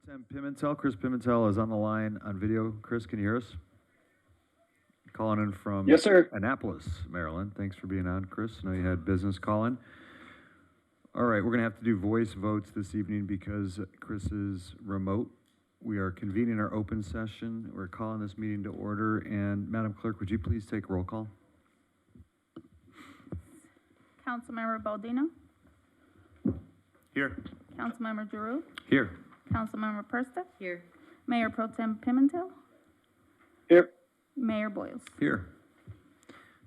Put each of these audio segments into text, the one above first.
Tem Pimentel. Chris Pimentel is on the line on video. Chris, can you hear us? Calling in from Yes, sir. Annapolis, Maryland. Thanks for being on, Chris. I know you had business calling. All right, we're going to have to do voice votes this evening because Chris is remote. We are convening our open session. We're calling this meeting to order. And Madam Clerk, would you please take roll call? Councilmember Baldino. Here. Councilmember Giroux. Here. Councilmember Persta. Here. Mayor Pro Tem Pimentel. Here. Mayor Boyles. Here.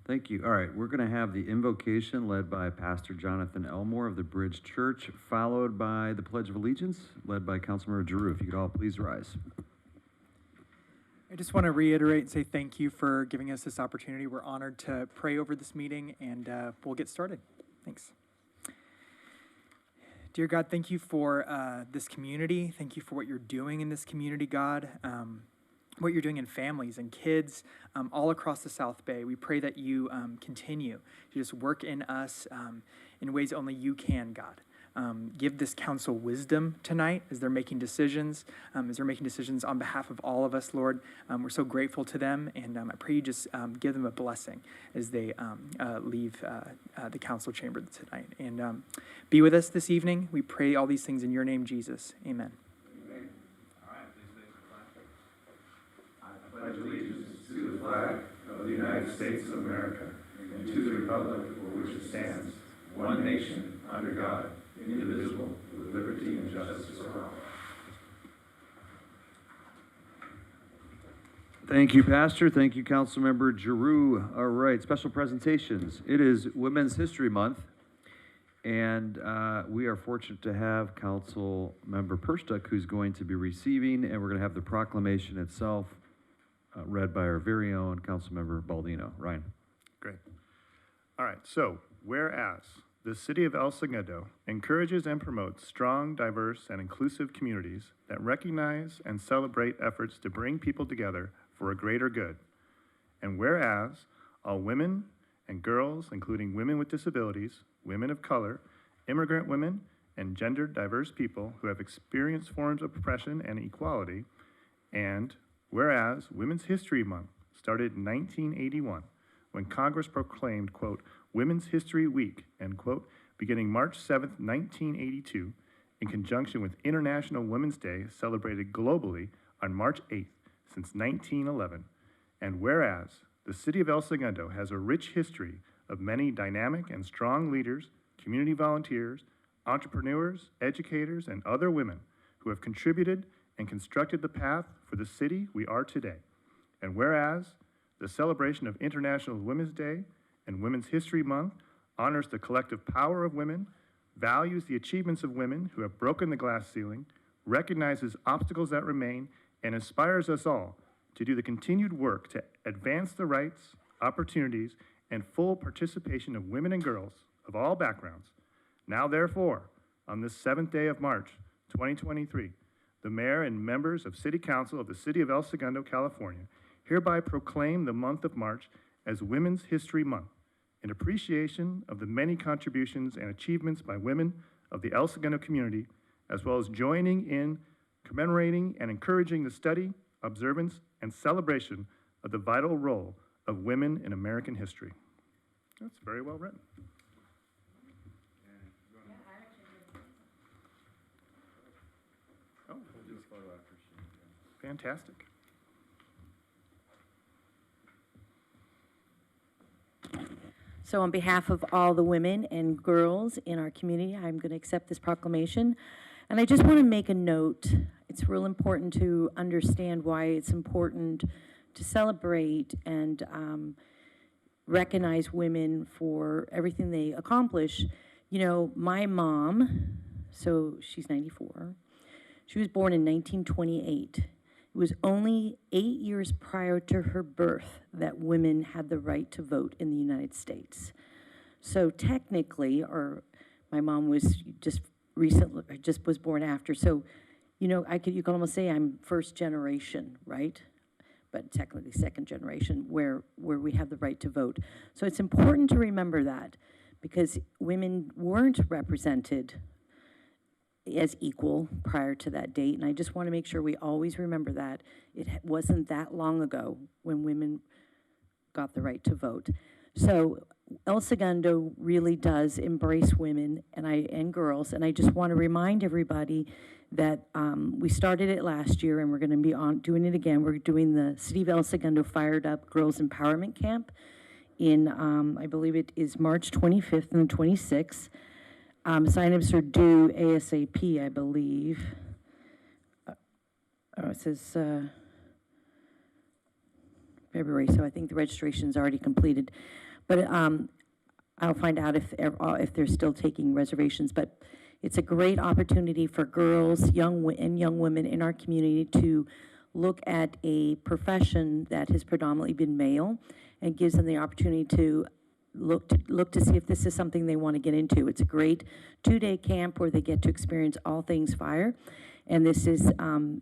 Thank you. All right, we're going to have the invocation led by Pastor Jonathan Elmore of the Bridge Church, followed by the Pledge of Allegiance, led by Councilmember Giroux. If you could all please rise. I just want to reiterate and say thank you for giving us this opportunity. We're honored to pray over this meeting, and we'll get started. Thanks. Dear God, thank you for this community. Thank you for what you're doing in this community, God. What you're doing in families and kids all across the South Bay. We pray that you continue to just work in us in ways only you can, God. Give this council wisdom tonight as they're making decisions, on behalf of all of us, Lord. We're so grateful to them, and I pray you just give them a blessing as they leave the council chamber tonight. And be with us this evening. We pray all these things in your name, Jesus. Amen. I pledge allegiance to the flag of the United States of America and to the republic for which it stands, one nation, under God, indivisible, with liberty and justice for all. Thank you, Pastor. Thank you, Councilmember Giroux. All right, special presentations. It is Women's History Month, and we are fortunate to have Councilmember Perstuck, who's going to be receiving, and we're going to have the proclamation itself read by our very own Councilmember Baldino. Ryan. Great. All right, so whereas the City of El Segundo encourages and promotes strong, diverse, and inclusive communities that recognize and celebrate efforts to bring people together for a greater good, and whereas all women and girls, including women with disabilities, women of color, immigrant women, and gendered diverse people who have experienced forms of oppression and equality, and whereas Women's History Month started in 1981 when Congress proclaimed, quote, Women's History Week, end quote, beginning March 7th, 1982, in conjunction with International Women's Day celebrated globally on March 8th since 1911. And whereas the City of El Segundo has a rich history of many dynamic and strong leaders, community volunteers, entrepreneurs, educators, and other women who have contributed and constructed the path for the city we are today. And whereas the celebration of International Women's Day and Women's History Month honors the collective power of women, values the achievements of women who have broken the glass ceiling, recognizes obstacles that remain, and inspires us all to do the continued work to advance the rights, opportunities, and full participation of women and girls of all backgrounds. Now, therefore, on this 7th day of March, 2023, the mayor and members of City Council of the City of El Segundo, California, hereby proclaim the month of March as Women's History Month in appreciation of the many contributions and achievements by women of the El Segundo community, as well as joining in commemorating and encouraging the study, observance, and celebration of the vital role of women in American history. That's very well written. Oh, fantastic. So on behalf of all the women and girls in our community, I'm going to accept this proclamation. And I just want to make a note. It's real important to understand why it's important to celebrate and recognize women for everything they accomplish. You know, my mom, so she's 94, she was born in 1928. It was only 8 years prior to her birth that women had the right to vote in the United States. So technically, or my mom was just was born after. So, you know, you can almost say I'm first generation, right? But technically second generation where we have the right to vote. So it's important to remember that because women weren't represented as equal prior to that date. And I just want to make sure we always remember that. Wasn't that long ago when women got the right to vote. So El Segundo really does embrace women and girls, and I just want to remind everybody that we started it last year, and we're going to be doing it again. We're doing the City of El Segundo Fired Up Girls Empowerment Camp in, I believe it is March 25th and 26th. Signups are due ASAP, I believe. It says February, so I think the registration's already completed. But I'll find out if they're still taking reservations. But it's a great opportunity for girls, young women in our community to look at a profession that has predominantly been male, and gives them the opportunity to look to see if this is something they want to get into. It's a great 2-day camp where they get to experience all things fire, and this is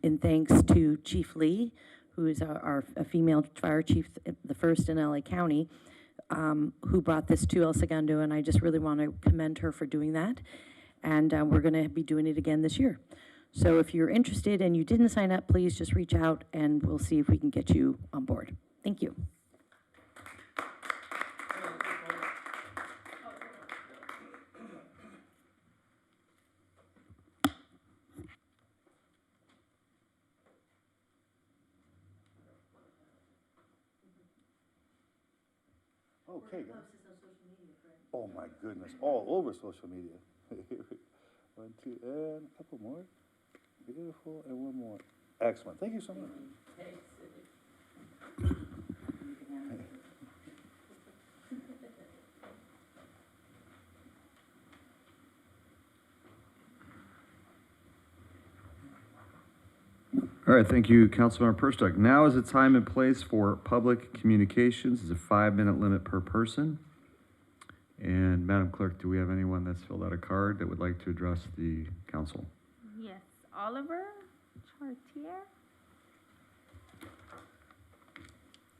in thanks to Chief Lee, who is a female fire chief, the first in LA County, who brought this to El Segundo, and I just really want to commend her for doing that. And we're going to be doing it again this year. So if you're interested and you didn't sign up, please just reach out, and we'll see if we can get you on board. Thank you. Okay. Oh my goodness, all over social media. 1, 2, and a couple more. Beautiful, and one more. Excellent. Thank you so much. All right, thank you, Councilmember Perstock. Now is the time and place for public communications. It's a 5-minute limit per person. And Madam Clerk, do we have anyone that's filled out a card that would like to address the council? Yes, Oliver Chartier.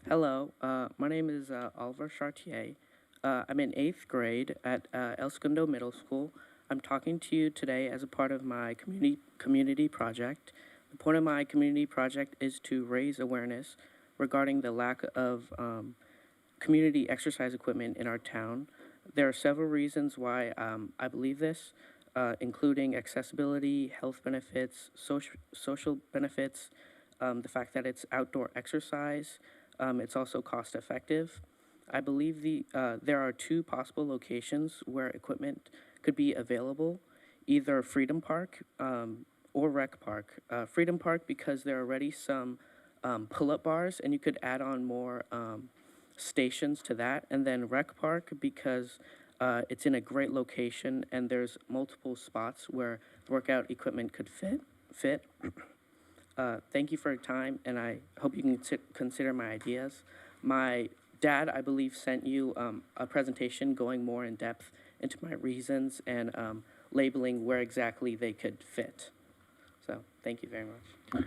Hello, my name is Oliver Chartier. I'm in 8th grade at El Segundo Middle School. I'm talking to you today as a part of my community project. The point of my community project is to raise awareness regarding the lack of community exercise equipment in our town. There are several reasons why I believe this, including accessibility, health benefits, social benefits, the fact that it's outdoor exercise. It's also cost effective. I believe there are 2 possible locations where equipment could be available, either Freedom Park or Rec Park. Freedom Park because there are already some pull-up bars, and you could add on more stations to that. And then Rec Park because it's in a great location and there's multiple spots where the workout equipment could fit. Thank you for your time, and I hope you can consider my ideas. My dad, I believe, sent you a presentation going more in depth into my reasons and labeling where exactly they could fit. So thank you very much.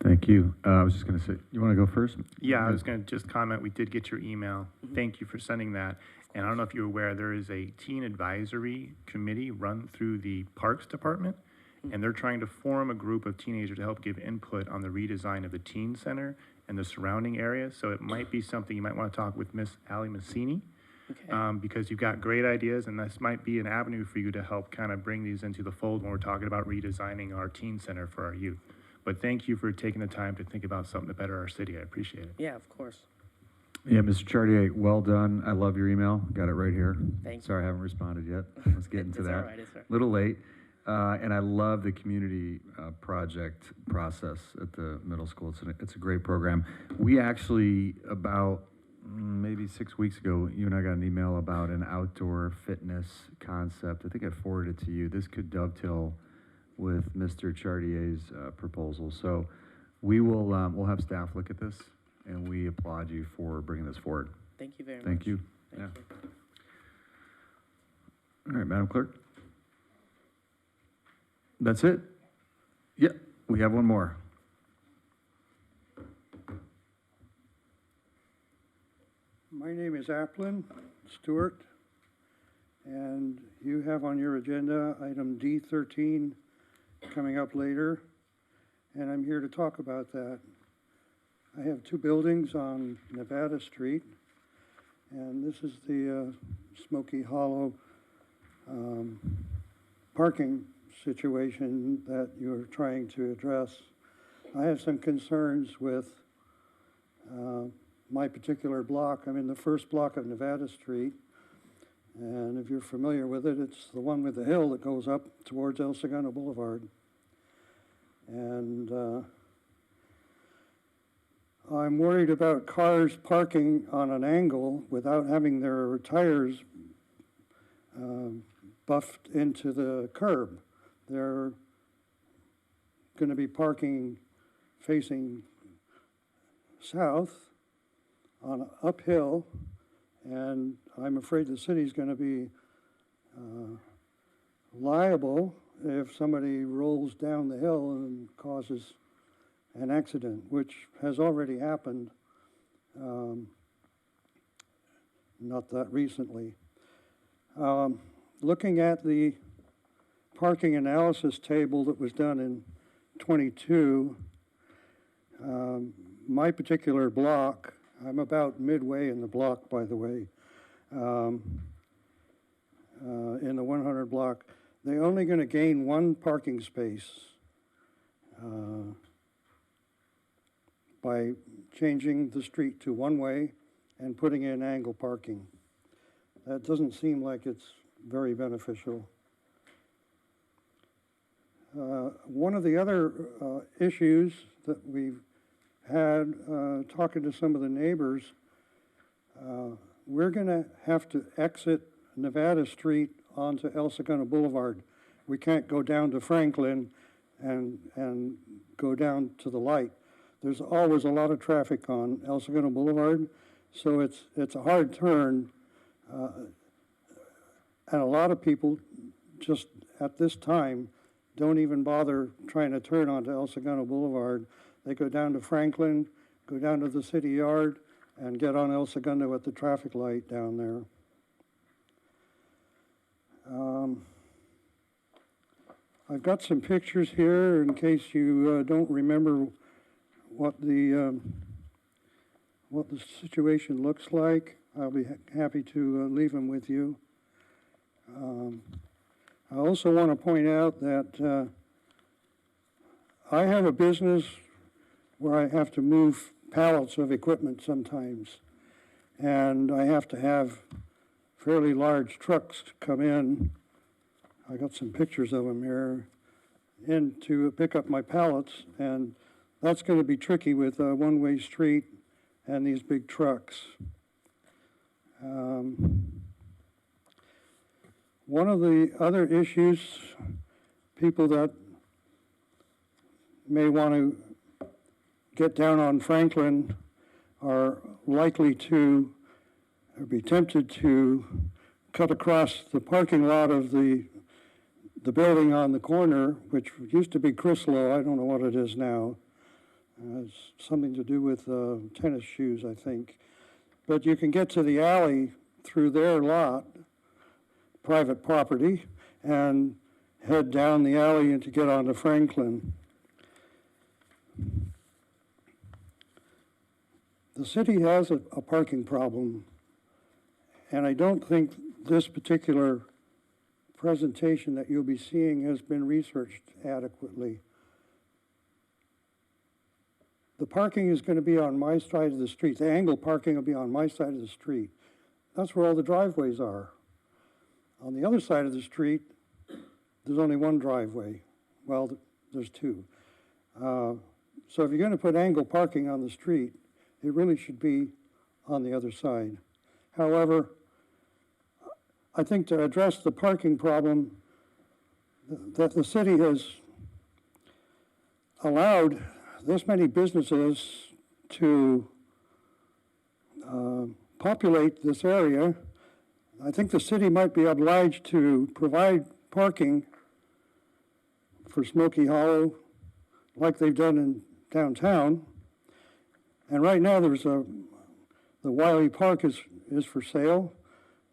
Thank you. I was just going to say, you want to go first? Yeah, I was going to just comment, we did get your email. Thank you for sending that. And I don't know if you're aware, there is a teen advisory committee run through the Parks Department, and they're trying to form a group of teenagers to help give input on the redesign of the teen center and the surrounding area. So it might be something you might want to talk with Miss Allie Massini, because you've got great ideas, and this might be an avenue for you to help kind of bring these into the fold when we're talking about redesigning our teen center for our youth. But thank you for taking the time to think about something to better our city. I appreciate it. Yeah, of course. Yeah, Mr. Chartier, well done. I love your email. Got it right here. Thank you. Sorry I haven't responded yet. Let's get into It's that. all right, it's all right. Little late. And I love the community project process at the middle school. It's a great program. We actually, about maybe 6 weeks ago, you and I got an email about an outdoor fitness concept. I think I forwarded it to you. This could dovetail with Mr. Chartier's proposal. So we will we'll have staff look at this, and we applaud you for bringing this forward. Thank you very much. Thank you. Thank you. All right, Madam Clerk. That's it? Yep, we have one more. My name is Applin Stewart, and you have on your agenda item D13, coming up later, and I'm here to talk about that. I have two buildings on Nevada Street, and this is the Smoky Hollow parking situation that you're trying to address. I have some concerns with my particular block. I'm in the first block of Nevada Street, and if you're familiar with it, it's the one with the hill that goes up towards El Segundo Boulevard. And I'm worried about cars parking on an angle without having their tires buffed into the curb. They're going to be parking facing south on an uphill, and I'm afraid the city's going to be liable if somebody rolls down the hill and causes an accident, which has already happened not that recently. Looking at the parking analysis table that was done in 22, my particular block, I'm about midway in the block, by the way, in the 100 block, they're only going to gain one parking space by changing the street to one-way and putting in angle parking. That doesn't seem like it's very beneficial. One of the other issues that we've had talking to some of the neighbors, we're going to have to exit Nevada Street onto El Segundo Boulevard. We can't go down to Franklin and go down to the light. There's always a lot of traffic on El Segundo Boulevard, so it's a hard turn, and a lot of people just at this time don't even bother trying to turn onto El Segundo Boulevard. They go down to Franklin, go down to the city yard, and get on El Segundo at the traffic light down there. I've got some pictures here in case you don't remember what the situation looks like. I'll be happy to leave them with you. I also want to point out that I have a business where I have to move pallets of equipment sometimes, and I have to have fairly large trucks come in. I got some pictures of them here, in to pick up my pallets, and that's going to be tricky with a one-way street and these big trucks. One of the other issues, people that may want to get down on Franklin are likely to be tempted to cut across the parking lot of the building on the corner, which used to be Chrysler. I don't know what it is now. It's something to do with tennis shoes, I think. But you can get to the alley through their lot, private property, and head down the alley and to get onto Franklin. The city has a parking problem, and I don't think this particular presentation that you'll be seeing has been researched adequately. The parking is going to be on my side of the street. The angle parking will be on my side of the street. That's where all the driveways are. On the other side of the street, there's only one driveway. Well, there's two. So if you're going to put angle parking on the street, it really should be on the other side. However, I think to address the parking problem, that the city has allowed this many businesses to populate this area. I think the city might be obliged to provide parking for Smoky Hollow like they've done in downtown. And right now there's the Wiley Park is for sale,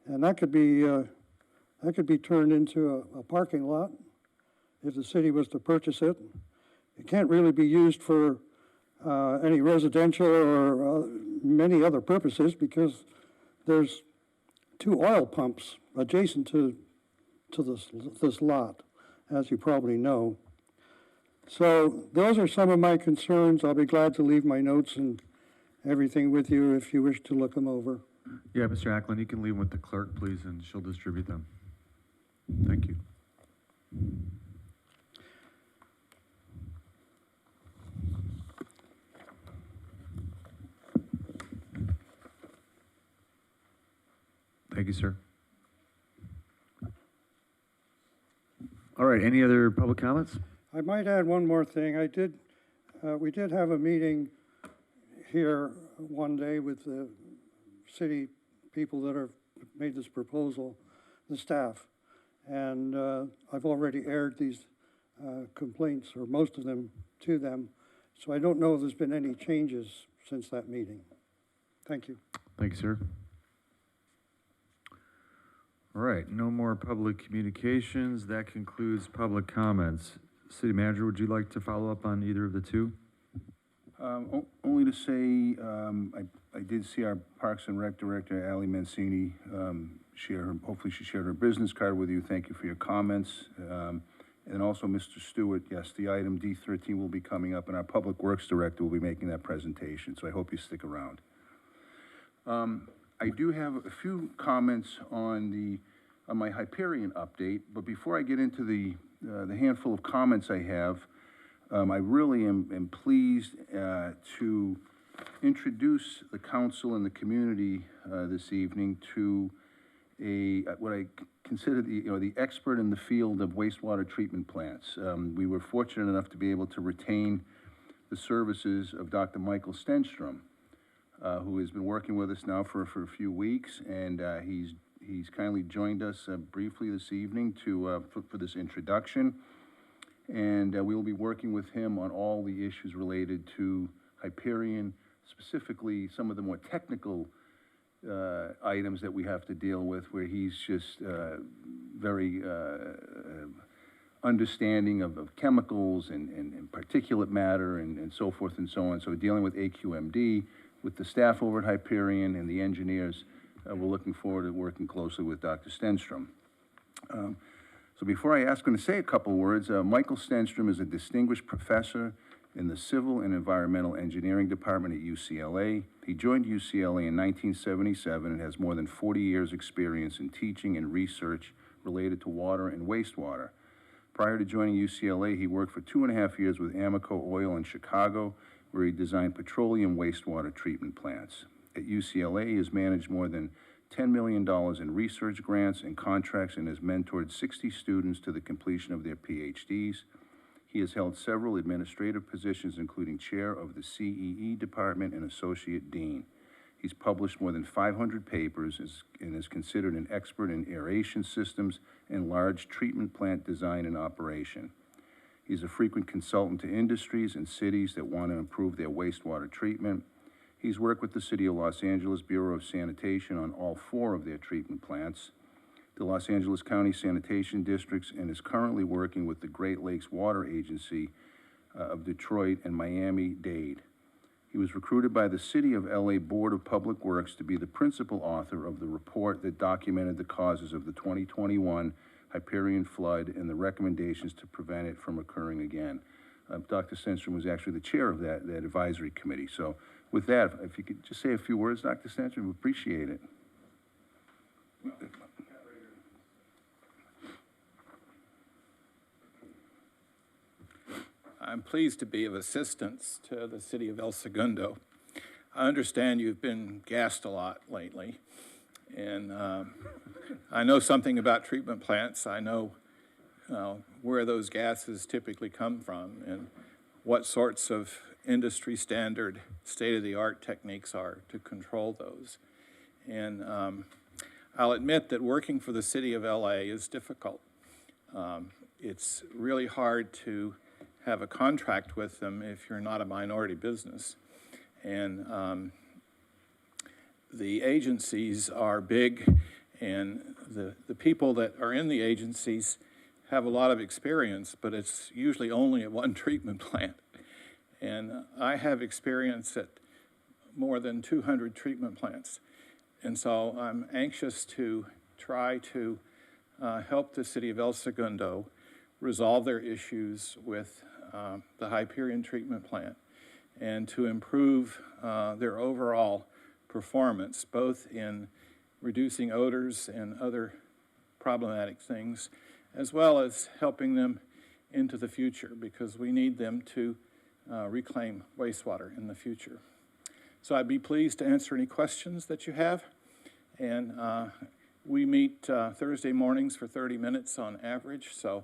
and that could be turned into a parking lot if the city was to purchase it. It can't really be used for any residential or many other purposes because there's 2 oil pumps adjacent to this lot, as you probably know. So those are some of my concerns. I'll be glad to leave my notes and everything with you if you wish to look them over. Yeah, Mr. Ackland, you can leave them with the clerk, please, and she'll distribute them. Thank you. Thank you, sir. All right, any other public comments? I might add one more thing. We did have a meeting here one day with the city people that have made this proposal, the staff. And I've already aired these complaints, or most of them, to them. So I don't know if there's been any changes since that meeting. Thank you. Thank you, sir. All right, no more public communications. That concludes public comments. City Manager, would you like to follow up on either of the two? Only to say, I did see our Parks and Rec Director, Ali Mancini, hopefully she shared her business card with you. Thank you for your comments. And also Mr. Stewart, yes, the item D13 will be coming up and our Public Works Director will be making that presentation, so I hope you stick around. I do have a few comments on my Hyperion update, but before I get into the handful of comments I have, I really am pleased to introduce the council and the community this evening to what I consider the expert in the field of wastewater treatment plants. We were fortunate enough to be able to retain the services of Dr. Michael Stenstrom, who has been working with us now for a few weeks, and he's kindly joined us briefly this evening for this introduction. And we will be working with him on all the issues related to Hyperion, specifically some of the more technical items that we have to deal with, where he's just very understanding of chemicals and particulate matter and so forth and so on. So dealing with AQMD, with the staff over at Hyperion and the engineers, we're looking forward to working closely with Dr. Stenstrom. So before I ask him to say a couple words, Michael Stenstrom is a distinguished professor in the Civil and Environmental Engineering Department at UCLA. He joined UCLA in 1977 and has more than 40 years experience in teaching and research related to water and wastewater. Prior to joining UCLA, he worked for 2.5 years with Amoco Oil in Chicago, where he designed petroleum wastewater treatment plants. At UCLA, he has managed more than $10 million in research grants and contracts and has mentored 60 students to the completion of their PhDs. He has held several administrative positions, including chair of the CEE department and associate dean. He's published more than 500 papers and is considered an expert in aeration systems and large treatment plant design and operation. He's a frequent consultant to industries and cities that want to improve their wastewater treatment. He's worked with the City of Los Angeles Bureau of Sanitation on all 4 of their treatment plants, the Los Angeles County Sanitation Districts, and is currently working with the Great Lakes Water Agency of Detroit and Miami-Dade. He was recruited by the City of LA Board of Public Works to be the principal author of the report that documented the causes of the 2021 Hyperion flood and the recommendations to prevent it from occurring again. Dr. Stenstrom was actually the chair of that advisory committee. So with that, if you could just say a few words, Dr. Stenstrom, we appreciate it. I'm pleased to be of assistance to the city of El Segundo. I understand you've been gassed a lot lately, and I know something about treatment plants. I know where those gases typically come from and what sorts of industry standard state-of-the-art techniques are to control those. And I'll admit that working for the city of LA is difficult. It's really hard to have a contract with them if you're not a minority business. And the agencies are big, and the people that are in the agencies have a lot of experience, but it's usually only at one treatment plant. And I have experience at more than 200 treatment plants. And so I'm anxious to try to help the city of El Segundo resolve their issues with the Hyperion treatment plant and to improve their overall performance, both in reducing odors and other problematic things, as well as helping them into the future, because we need them to reclaim wastewater in the future. So I'd be pleased to answer any questions that you have. And we meet Thursday mornings for 30 minutes on average, so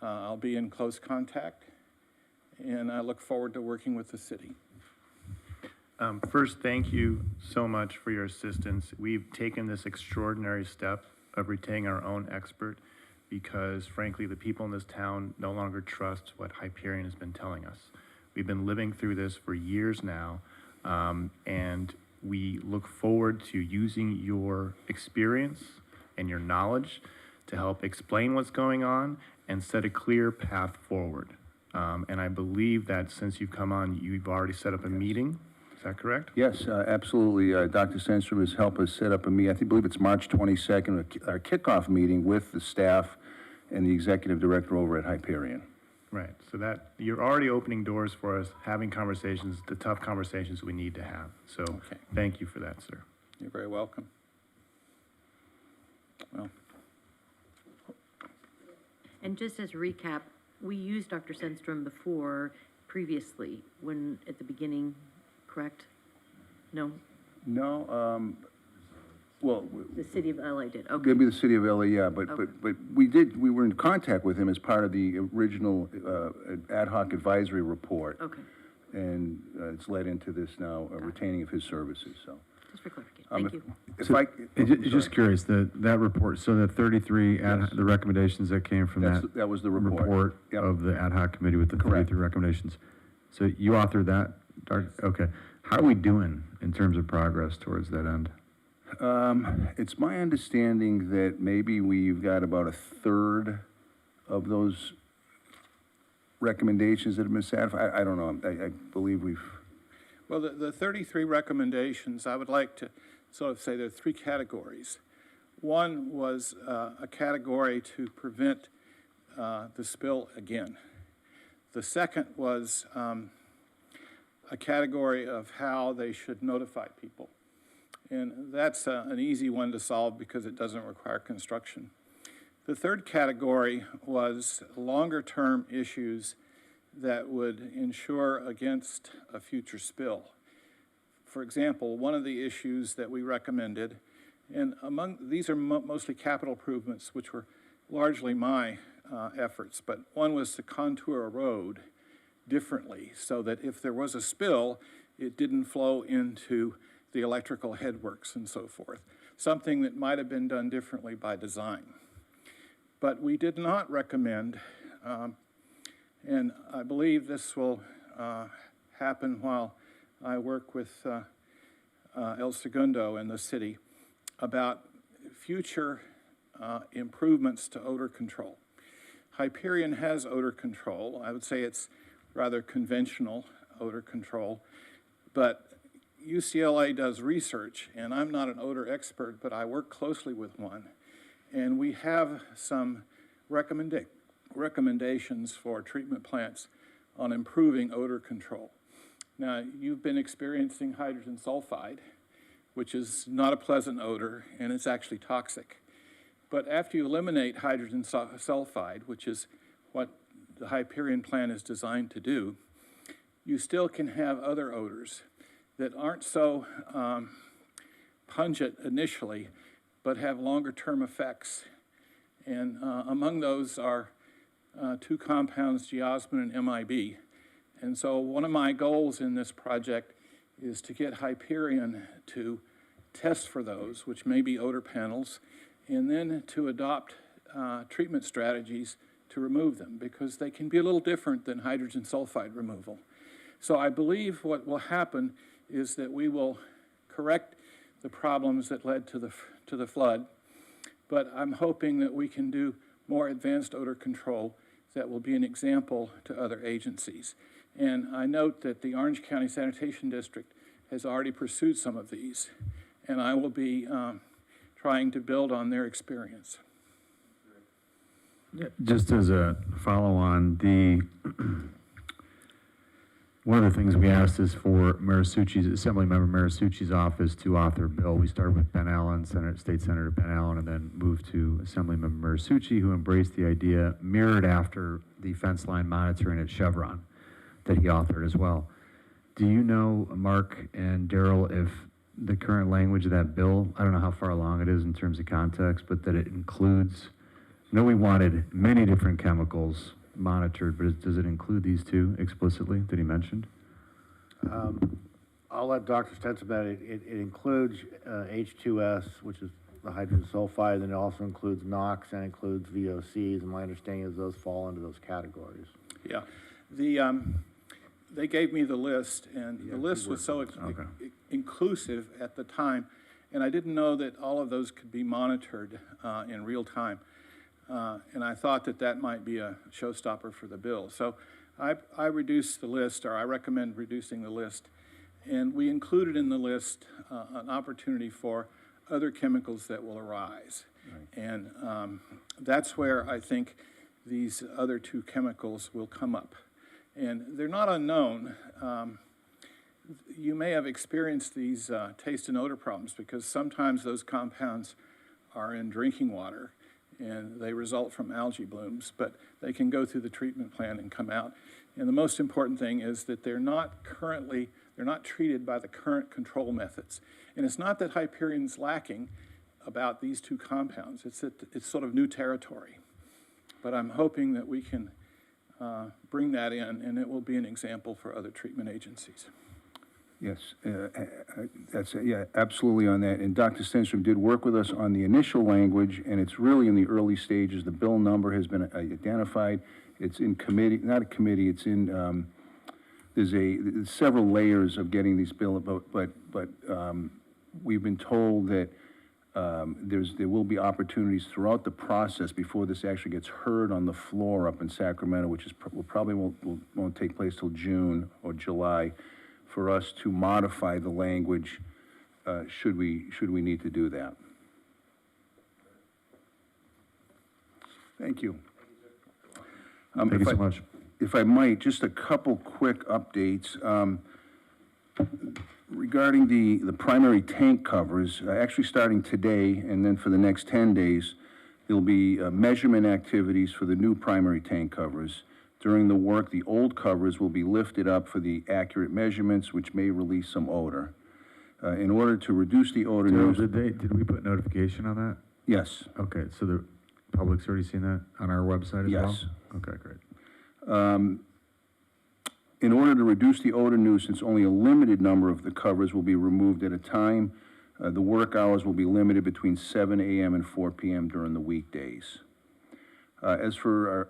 I'll be in close contact, and I look forward to working with the city. First, thank you so much for your assistance. We've taken this extraordinary step of retaining our own expert because, frankly, the people in this town no longer trust what Hyperion has been telling us. We've been living through this for years now, and we look forward to using your experience and your knowledge to help explain what's going on and set a clear path forward. And I believe that since you've come on, you've already set up a meeting. Is that correct? Yes, absolutely. Dr. Sandstrom has helped us set up a meeting. I believe it's March 22nd, our kickoff meeting with the staff and the executive director over at Hyperion. Right. So that you're already opening doors for us, having conversations, the tough conversations we need to have. So thank you for that, sir. You're very welcome. Well, and just as a recap, we used Dr. Sandstrom previously, when at the beginning, correct? No? No, well, The city of LA did, okay. maybe the city of LA, yeah, but Okay. we were in contact with him as part of the original ad hoc advisory report. Okay, And it's led into this now, retaining of his services, so. just for clarification, thank you. If I, Just curious, that report, so the 33, Yes. the recommendations that came from that was the report. report Yep. of the ad hoc committee with the Correct. 33 recommendations. So you authored that, okay. How are we doing in terms of progress towards that end? It's my understanding that maybe we've got about a third of those recommendations that have been satisfied. I don't know. I believe we've. well, the 33 recommendations, I would like to sort of say there are three categories. One was a category to prevent the spill again. The second was a category of how they should notify people. And that's an easy one to solve because it doesn't require construction. The third category was longer-term issues that would ensure against a future spill. For example, one of the issues that we recommended, and these are mostly capital improvements, which were largely my efforts, but one was to contour a road differently so that if there was a spill, it didn't flow into the electrical headworks and so forth, something that might have been done differently by design. But we did not recommend, and I believe this will happen while I work with El Segundo and the city, about future improvements to odor control. Hyperion has odor control. I would say it's rather conventional odor control, but UCLA does research, and I'm not an odor expert, but I work closely with one, and we have some recommendations for treatment plants on improving odor control. Now, you've been experiencing hydrogen sulfide, which is not a pleasant odor, and it's actually toxic. But after you eliminate hydrogen sulfide, which is what the Hyperion plant is designed to do, you still can have other odors that aren't so pungent initially, but have longer-term effects. And among those are two compounds, geosmin and MIB. And so one of my goals in this project is to get Hyperion to test for those, which may be odor panels, and then to adopt treatment strategies to remove them, because they can be a little different than hydrogen sulfide removal. So I believe what will happen is that we will correct the problems that led to the flood, but I'm hoping that we can do more advanced odor control that will be an example to other agencies. And I note that the Orange County Sanitation District has already pursued some of these, and I will be trying to build on their experience. Just as a follow-on, one of the things we asked is for Assemblymember Marisucci's office to author a bill. We started with Ben Allen, State Senator Ben Allen, and then moved to Assemblymember Marisucci, who embraced the idea, mirrored after the fence line monitoring at Chevron that he authored as well. Do you know, Mark and Daryl, if the current language of that bill, I don't know how far along it is in terms of context, but that it includes, I know we wanted many different chemicals monitored, but does it include these two explicitly that he mentioned? I'll let Dr. Stenson about it. It includes H2S, which is the hydrogen sulfide, and it also includes NOx and includes VOCs, and my understanding is those fall into those categories. Yeah, they gave me the list, and the list was so inclusive at the time, and I didn't know that all of those could be monitored in real time. And I thought that that might be a showstopper for the bill. So I reduced the list, or I recommend reducing the list. And we included in the list an opportunity for other chemicals that will arise. Right. And that's where I think these other two chemicals will come up. And they're not unknown. You may have experienced these taste and odor problems because sometimes those compounds are in drinking water and they result from algae blooms, but they can go through the treatment plant and come out. And the most important thing is that they're not treated by the current control methods. And it's not that Hyperion's lacking about these two compounds, it's that it's sort of new territory. But I'm hoping that we can bring that in, and it will be an example for other treatment agencies. Yes, yeah, absolutely on that. And Dr. Stenstrom did work with us on the initial language, and it's really in the early stages. The bill number has been identified. It's in committee, not a committee, it's in, there's several layers of getting these bill, but we've been told that there will be opportunities throughout the process before this actually gets heard on the floor up in Sacramento, which is probably won't take place till June or July, for us to modify the language should we need to do that. Thank you. Thank you so much. If I might, just a couple quick updates. Regarding the primary tank covers, actually starting today and then for the next 10 days, there'll be measurement activities for the new primary tank covers. During the work, the old covers will be lifted up for the accurate measurements, which may release some odor. In order to reduce the odor... Did we put notification on that? Yes. Okay, so the public's already seen that on our website as well? Yes. Okay, great. In order to reduce the odor nuisance, only a limited number of the covers will be removed at a time. The work hours will be limited between 7 a.m. and 4 p.m. during the weekdays. As for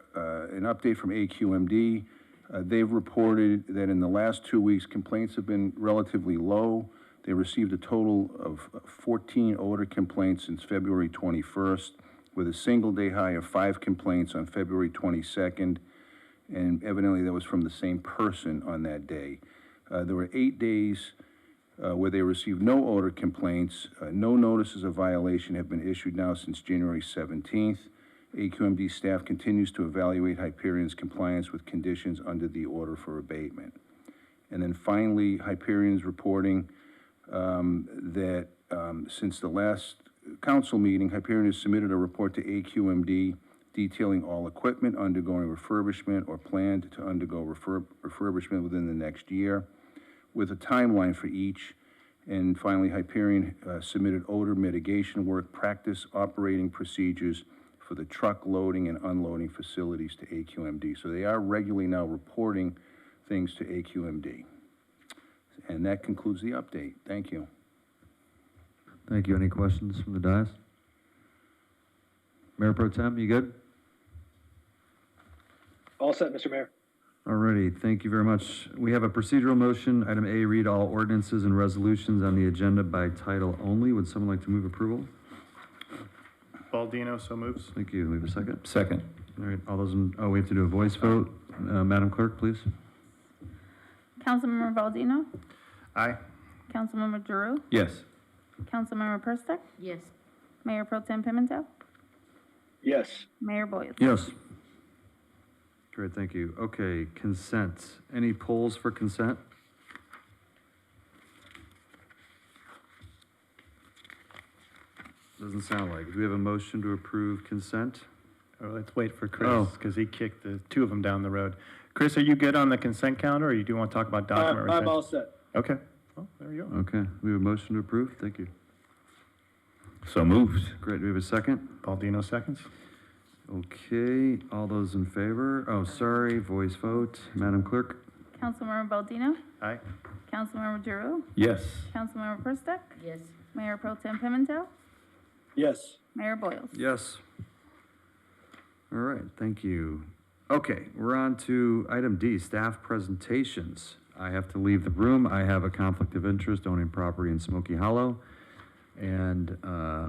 an update from AQMD, they've reported that in the last 2 weeks, complaints have been relatively low. They received a total of 14 odor complaints since February 21st, with a single-day high of 5 complaints on February 22nd, and evidently that was from the same person on that day. There were 8 days where they received no odor complaints. No notices of violation have been issued now since January 17th. AQMD staff continues to evaluate Hyperion's compliance with conditions under the order for abatement. And then finally, Hyperion's reporting that since the last council meeting, Hyperion has submitted a report to AQMD detailing all equipment undergoing refurbishment or planned to undergo refurbishment within the next year, with a timeline for each. And finally, Hyperion submitted odor mitigation work practice operating procedures for the truck loading and unloading facilities to AQMD. So they are regularly now reporting things to AQMD. And that concludes the update. Thank you. Thank you. Any questions from the dais? Mayor Pro Tem, you good? All set, Mr. Mayor. Alrighty, thank you very much. We have a procedural motion. Item A, read all ordinances and resolutions on the agenda by title only. Would someone like to move approval? Baldino, so moves. Thank you. We have a second? Second. All right, all those in, oh, we have to do a voice vote. Madam Clerk, please. Councilmember Baldino, Aye. Councilmember Giroux, Yes. Councilmember Perstuck, Yes. Mayor Pro Tem Pimentel, Yes. Mayor Boyles. Yes. Great, thank you. Okay, consent. Any polls for consent? Doesn't sound like it. Do we have a motion to approve consent? Oh, let's wait for Chris, Oh. because he kicked the two of them down the road. Chris, are you good on the consent calendar, or you do want to talk about document retention? I'm all set. Okay, well, there you go. Okay, we have a motion to approve. Thank you. So moved. Great, do we have a second? Baldino seconds. Okay, all those in favor? Oh, sorry, voice vote. Madam Clerk? Councilmember Baldino, Aye. Councilmember Giroux, Yes. Councilmember Perstuck, Yes. Mayor Pro Tem Pimentel, Yes. Mayor Boyles. Yes. All right, thank you. Okay, we're on to item D, staff presentations. I have to leave the room. I have a conflict of interest owning property in Smoky Hollow. And, I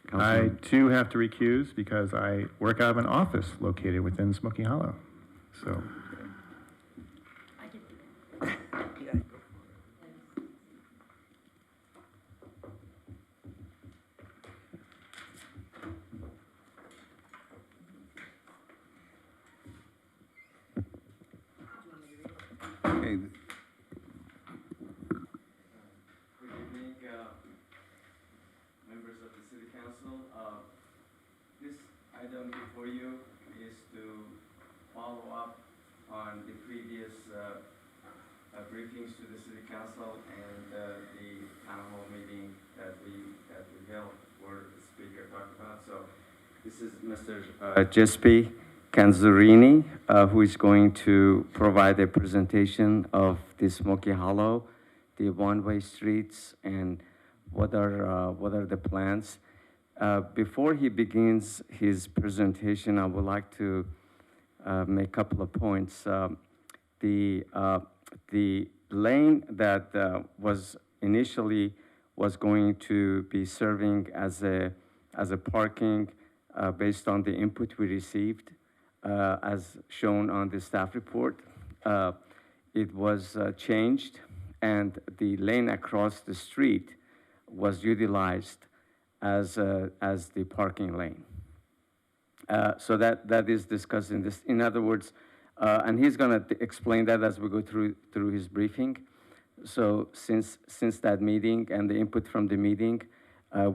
Councilman, too have to recuse because I work out of an office located within Smoky Hollow. So, Okay, Good evening, members of the City Council. This item before you is to follow up on the previous briefings to the City Council and the town hall meeting that we held where the speaker talked about. So this is Mr. Jespi Canzurini, who is going to provide a presentation of the Smoky Hollow, the one-way streets, and what are the plans. Before he begins his presentation, I would like to make a couple of points. The lane that was initially going to be serving as a parking based on the input we received, as shown on the staff report, it was changed, and the lane across the street was utilized as the parking lane. So that is discussed in this. In other words, and he's going to explain that as we go through his briefing. So since that meeting and the input from the meeting,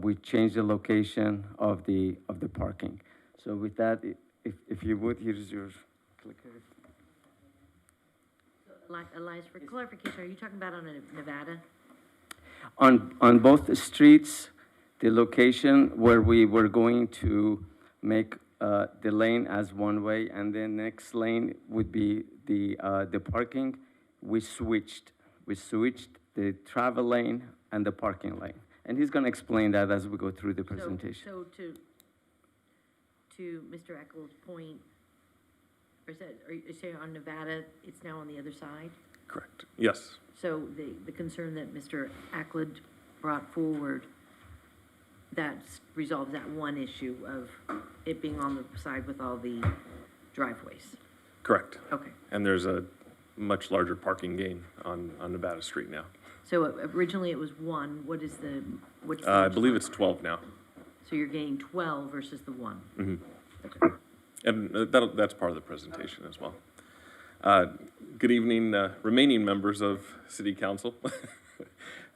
we changed the location of the parking. So with that, if you would, here's your clicker. Elias, for clarification, are you talking about on Nevada? On both streets, the location where we were going to make the lane as one way, and then next lane would be the parking. We switched the travel lane and the parking lane, and he's going to explain that as we go through the presentation. So to Mr. Eckel's point, or is that, are you saying on Nevada, it's now on the other side? Correct. Yes. So the concern that Mr. Ackland brought forward, that resolves that one issue of it being on the side with all the driveways? Correct. Okay. And there's a much larger parking gain on Nevada Street now. So originally it was one. What's the? I believe it's 12 now. So you're getting 12 versus the one? Mm-hmm. Okay. And that's part of the presentation as well. Good evening, remaining members of City Council.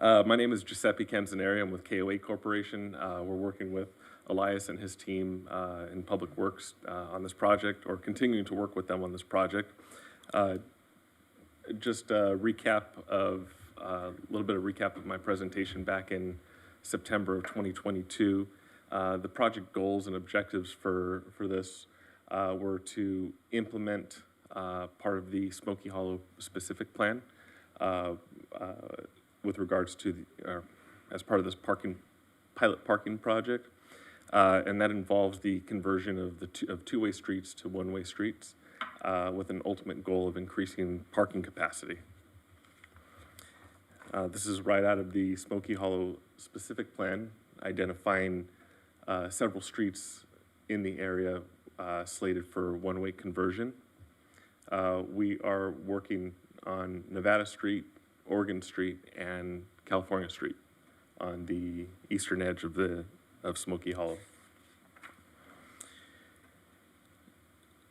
My name is Giuseppe Canzaneri. I'm with KOA Corporation. We're working with Elias and his team in Public Works on this project, or continuing to work with them on this project. Just a little bit of recap of my presentation back in September of 2022. The project goals and objectives for this were to implement part of the Smoky Hollow specific plan with regards to as part of this pilot parking project, and that involves the conversion of two-way streets to one-way streets with an ultimate goal of increasing parking capacity. This is right out of the Smoky Hollow specific plan, identifying several streets in the area slated for one-way conversion. We are working on Nevada Street, Oregon Street, and California Street on the eastern edge of Smoky Hollow.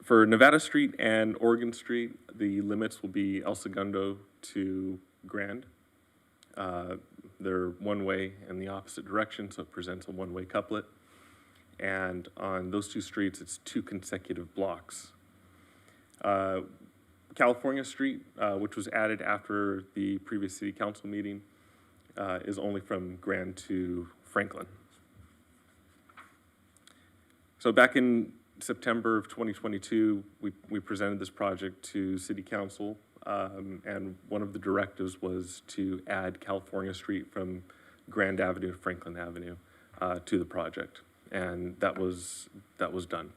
For Nevada Street and Oregon Street, the limits will be El Segundo to Grand. They're one-way in the opposite direction, so it presents a one-way couplet. And on those two streets, it's 2 consecutive blocks. California Street, which was added after the previous city council meeting, is only from Grand to Franklin. So back in September of 2022, we presented this project to City Council, and one of the directives was to add California Street from Grand Avenue to Franklin Avenue to the project, and that was done.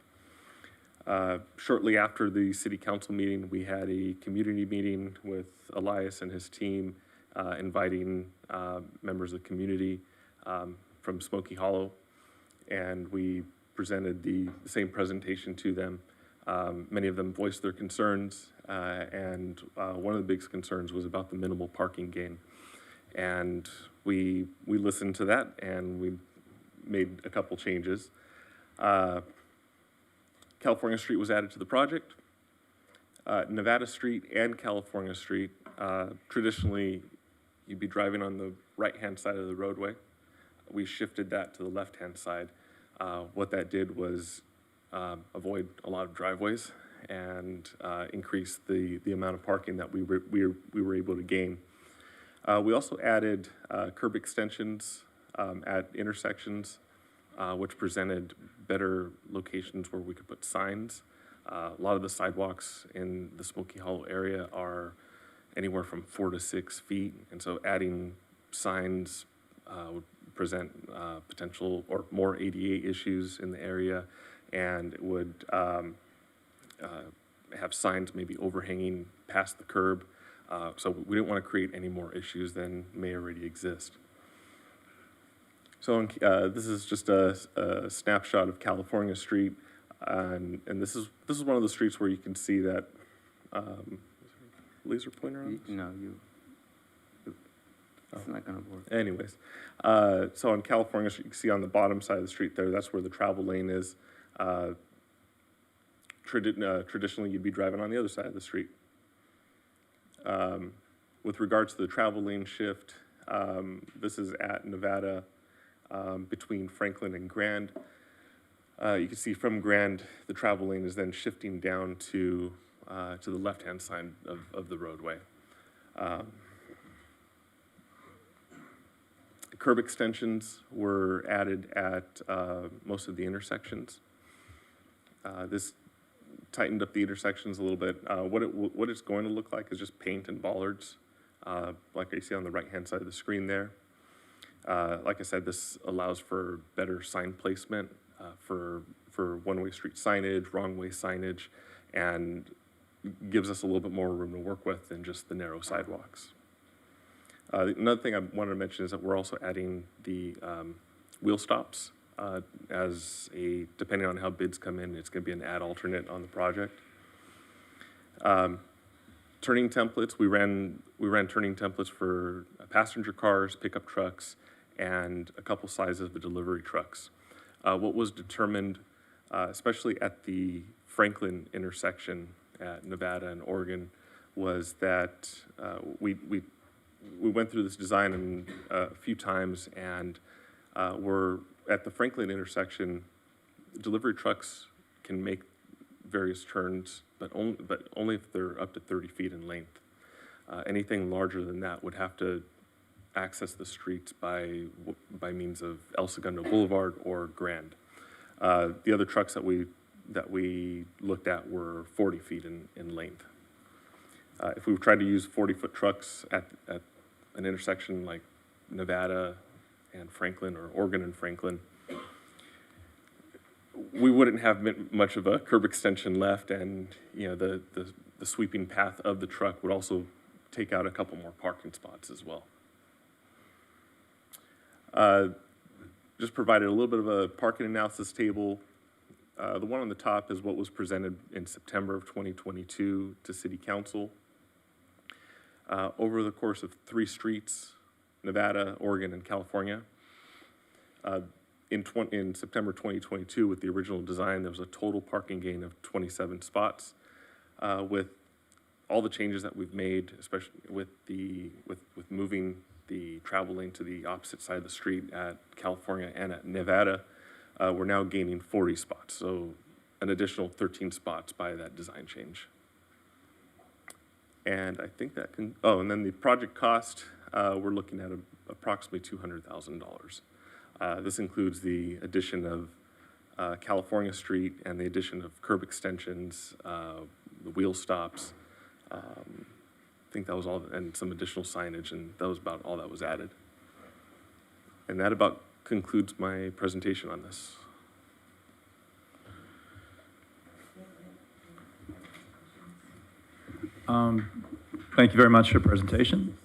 Shortly after the City Council meeting, we had a community meeting with Elias and his team, inviting members of the community from Smoky Hollow, and we presented the same presentation to them. Many of them voiced their concerns, and one of the biggest concerns was about the minimal parking gain. And we listened to that, and we made a couple changes. California Street was added to the project. Nevada Street and California Street, traditionally, you'd be driving on the right-hand side of the roadway. We shifted that to the left-hand side. What that did was avoid a lot of driveways and increase the amount of parking that we were able to gain. We also added curb extensions at intersections, which presented better locations where we could put signs. A lot of the sidewalks in the Smoky Hollow area are anywhere from 4 to 6 feet, and so adding signs would present potential or more ADA issues in the area, and it would have signs maybe overhanging past the curb. So we didn't want to create any more issues than may already exist. So this is just a snapshot of California Street, and this is one of the streets where you can see that laser pointer on this? No, it's not going to work. Anyways, so on California Street, you can see on the bottom side of the street there, that's where the travel lane is. Traditionally, you'd be driving on the other side of the street. With regards to the travel lane shift, this is at Nevada between Franklin and Grand. You can see from Grand, the travel lane is then shifting down to the left-hand side of the roadway. Curb extensions were added at most of the intersections. This tightened up the intersections a little bit. What it's going to look like is just paint and bollards, like you see on the right-hand side of the screen there. Like I said, this allows for better sign placement for one-way street signage, wrong-way signage, and gives us a little bit more room to work with than just the narrow sidewalks. Another thing I wanted to mention is that we're also adding the wheel stops as depending on how bids come in, it's going to be an ad alternate on the project. Turning templates, we ran turning templates for passenger cars, pickup trucks, and a couple sizes of the delivery trucks. What was determined, especially at the Franklin intersection at Nevada and Oregon, was that we went through this design a few times, and we're at the Franklin intersection. Delivery trucks can make various turns, but only if they're up to 30 feet in length. Anything larger than that would have to access the streets by means of El Segundo Boulevard or Grand. The other trucks that we looked at were 40 feet in length. If we tried to use 40-foot trucks at an intersection like Nevada and Franklin or Oregon and Franklin, we wouldn't have much of a curb extension left, and the sweeping path of the truck would also take out a couple more parking spots as well. Just provided a little bit of a parking analysis table. The one on the top is what was presented in September of 2022 to City Council. Over the course of 3 streets, Nevada, Oregon, and California, in September 2022, with the original design, there was a total parking gain of 27 spots. With all the changes that we've made, especially with moving the travel lane to the opposite side of the street at California and at Nevada, we're now gaining 40 spots, so an additional 13 spots by that design change. And I think that can, oh, and then the project cost, we're looking at approximately $200,000. This includes the addition of California Street and the addition of curb extensions, the wheel stops. I think that was all, and some additional signage, and that was about all that was added. And that about concludes my presentation on this. Thank you very much for your presentation.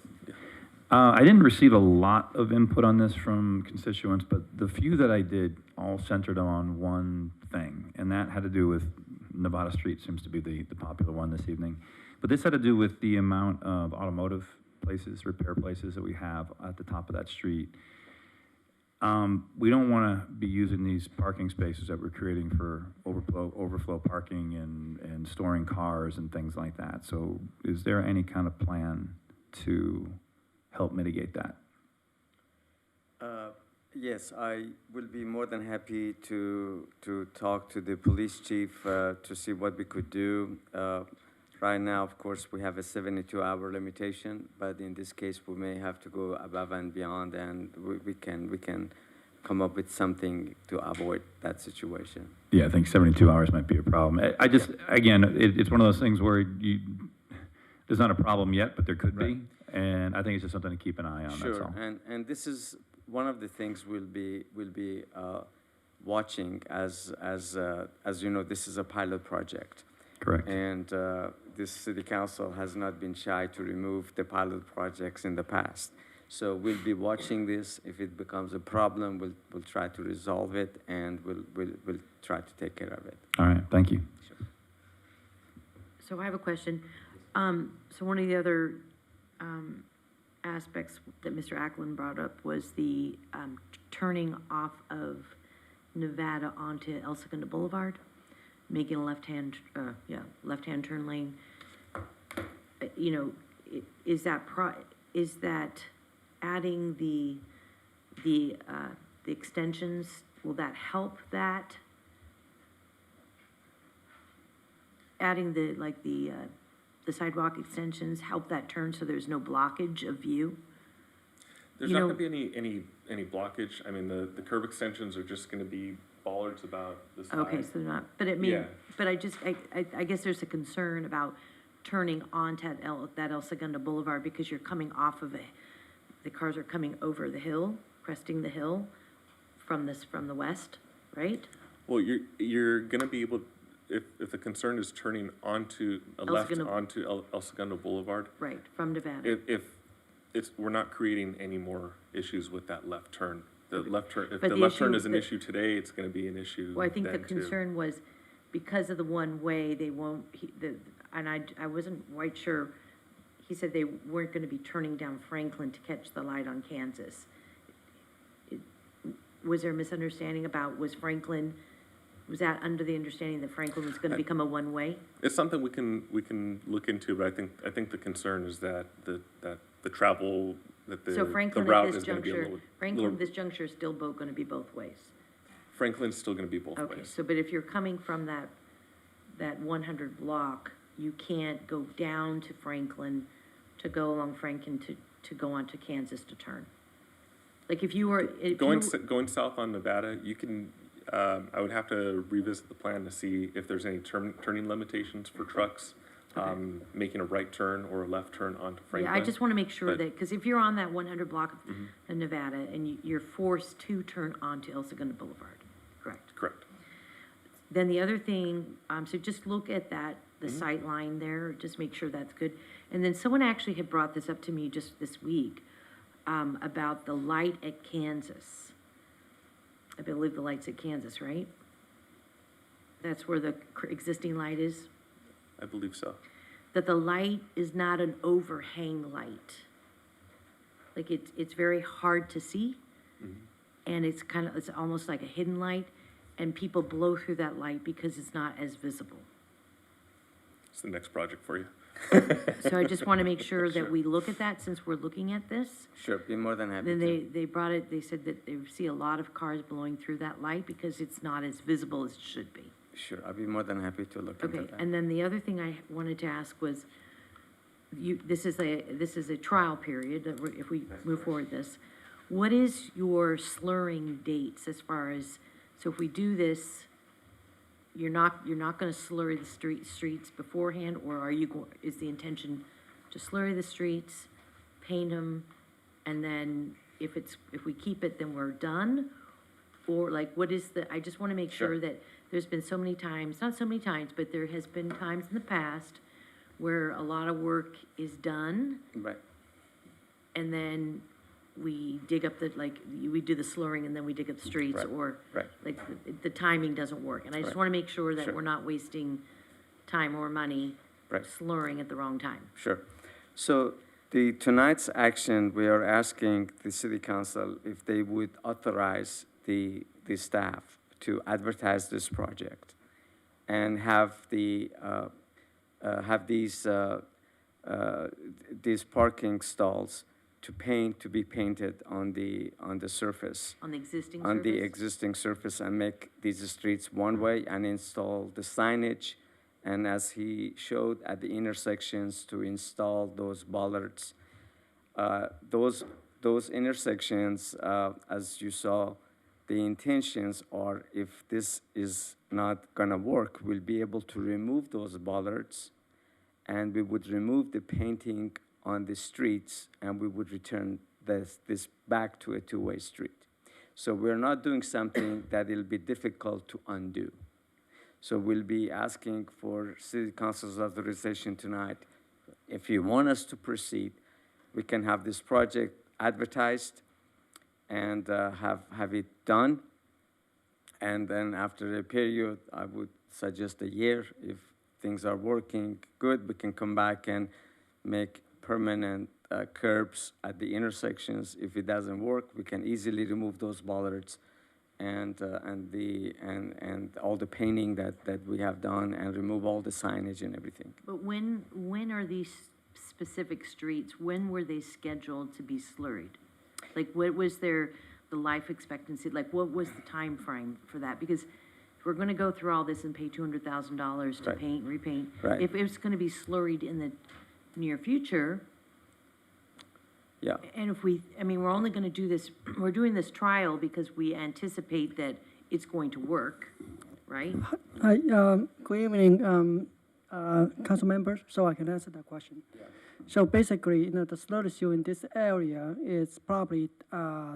I didn't receive a lot of input on this from constituents, but the few that I did all centered on one thing, and that had to do with Nevada Street seems to be the popular one this evening. But this had to do with the amount of automotive places, repair places that we have at the top of that street. We don't want to be using these parking spaces that we're creating for overflow parking and storing cars and things like that. So is there any kind of plan to help mitigate that? Yes, I will be more than happy to talk to the police chief to see what we could do. Right now, of course, we have a 72-hour limitation, but in this case, we may have to go above and beyond, and we can come up with something to avoid that situation. Yeah, I think 72 hours might be a problem. I just, again, it's one of those things where there's not a problem yet, but there could be, and I think it's just something to keep an eye on. Sure, that's all. and this is one of the things we'll be watching as you know, this is a pilot project. Correct. And this city council has not been shy to remove the pilot projects in the past. So we'll be watching this. If it becomes a problem, we'll try to resolve it, and we'll try to take care of it. All right, thank you. Sure. So I have a question. So one of the other aspects that Mr. Ackland brought up was the turning off of Nevada onto El Segundo Boulevard, making a left-hand turn lane. You know, is that adding the extensions? Will that help that? Adding the sidewalk extensions help that turn so there's no blockage of view? There's not going to be any blockage. I mean, the curb extensions are just going to be bollards about this high. Okay, so they're not, but it means, Yeah. but I guess there's a concern about turning onto that El Segundo Boulevard because you're coming off of the cars are coming over the hill, cresting the hill from the west, right? Well, you're going to be able, if the concern is turning onto onto El Segundo Boulevard. Right, from Nevada. If we're not creating any more issues with that left turn. The left turn, if But the the left issue turn is an that- issue today, it's going to be an issue Well, I think the then, too. concern was because of the one way, they won't, and I wasn't quite sure. He said they weren't going to be turning down Franklin to catch the light on Kansas. Was there a misunderstanding about, was that under the understanding that Franklin was going to become a one-way? It's something we can look into, but I think the concern is that the travel, that the So Franklin route at this is going to be a juncture, little. Franklin at this juncture is still going to be both ways? Franklin's still going to be both Okay, ways. so, but if you're coming from that 100 block, you can't go down to Franklin to go along Franklin to go onto Kansas to turn? Like if you were... Going south on Nevada, you can, I would have to revisit the plan to see if there's any turning limitations for trucks, making a right turn or a left turn onto Franklin. Yeah, I just want to make sure But- that, because if you're on that 100 block of Nevada and you're forced to turn onto El Segundo Boulevard, correct? Correct. Then the other thing, so just look at that, the sight line there, just make sure that's good. And then someone actually had brought this up to me just this week, about the light at Kansas. I believe the light's at Kansas, right? That's where the existing light is? I believe so. That the light is not an overhang light. Like it's very hard to see, and it's almost like a hidden light, and people blow through that light because it's not as visible. It's the next project for you. So I just want to make sure that we look at that since we're looking at this. Sure, be more than happy Then to. they brought it, they said that they see a lot of cars blowing through that light because it's not as visible as it should be. Sure, I'll be more than happy to look into Okay, that. and then the other thing I wanted to ask was, this is a trial period, that if we move forward this. What is your slurring dates as far as, so if we do this, you're not gonna slurry the streets beforehand, or are you is the intention to slurry the streets, paint them, and then if we keep it, then we're done? Or like, what is I just wanna make sure that there's been so many times, not so many times, but there has been times in the past where a lot of work is done, Right, and then we dig up we do the slurring and then we dig up the streets, Right, or right. like the timing doesn't work. And I just Right. want to make sure that Sure. we're not wasting time or money Right. slurring at the wrong time. sure. So tonight's action, we are asking the city council if they would authorize the staff to advertise this project and have these parking stalls to be painted on the surface. On the existing On the surface? existing surface, and make these streets one-way and install the signage. And as he showed at the intersections, to install those bollards. Those intersections, as you saw, the intentions are, if this is not gonna work, we'll be able to remove those bollards, and we would remove the painting on the streets, and we would return this back to a two-way street. So we're not doing something that it'll be difficult to undo. So we'll be asking for city council's authorization tonight. If you want us to proceed, we can have this project advertised and have it done. And then after a period, I would suggest a year. If things are working good, we can come back and make permanent curbs at the intersections. If it doesn't work, we can easily remove those bollards and all the painting that we have done, and remove all the signage and everything. But when are these specific streets, when were they scheduled to be slurried? Like, what was the life expectancy? Like, what was the time frame for that? Because if we're gonna go through all this and pay $200,000 to Right. paint, repaint, Right. if it's gonna be slurried in the near future, Yeah. and we're only gonna do this, we're doing this trial because we anticipate that it's going to work, right? Hi, good evening, council members, so I can answer that question. So basically, the slurry seal in this area is probably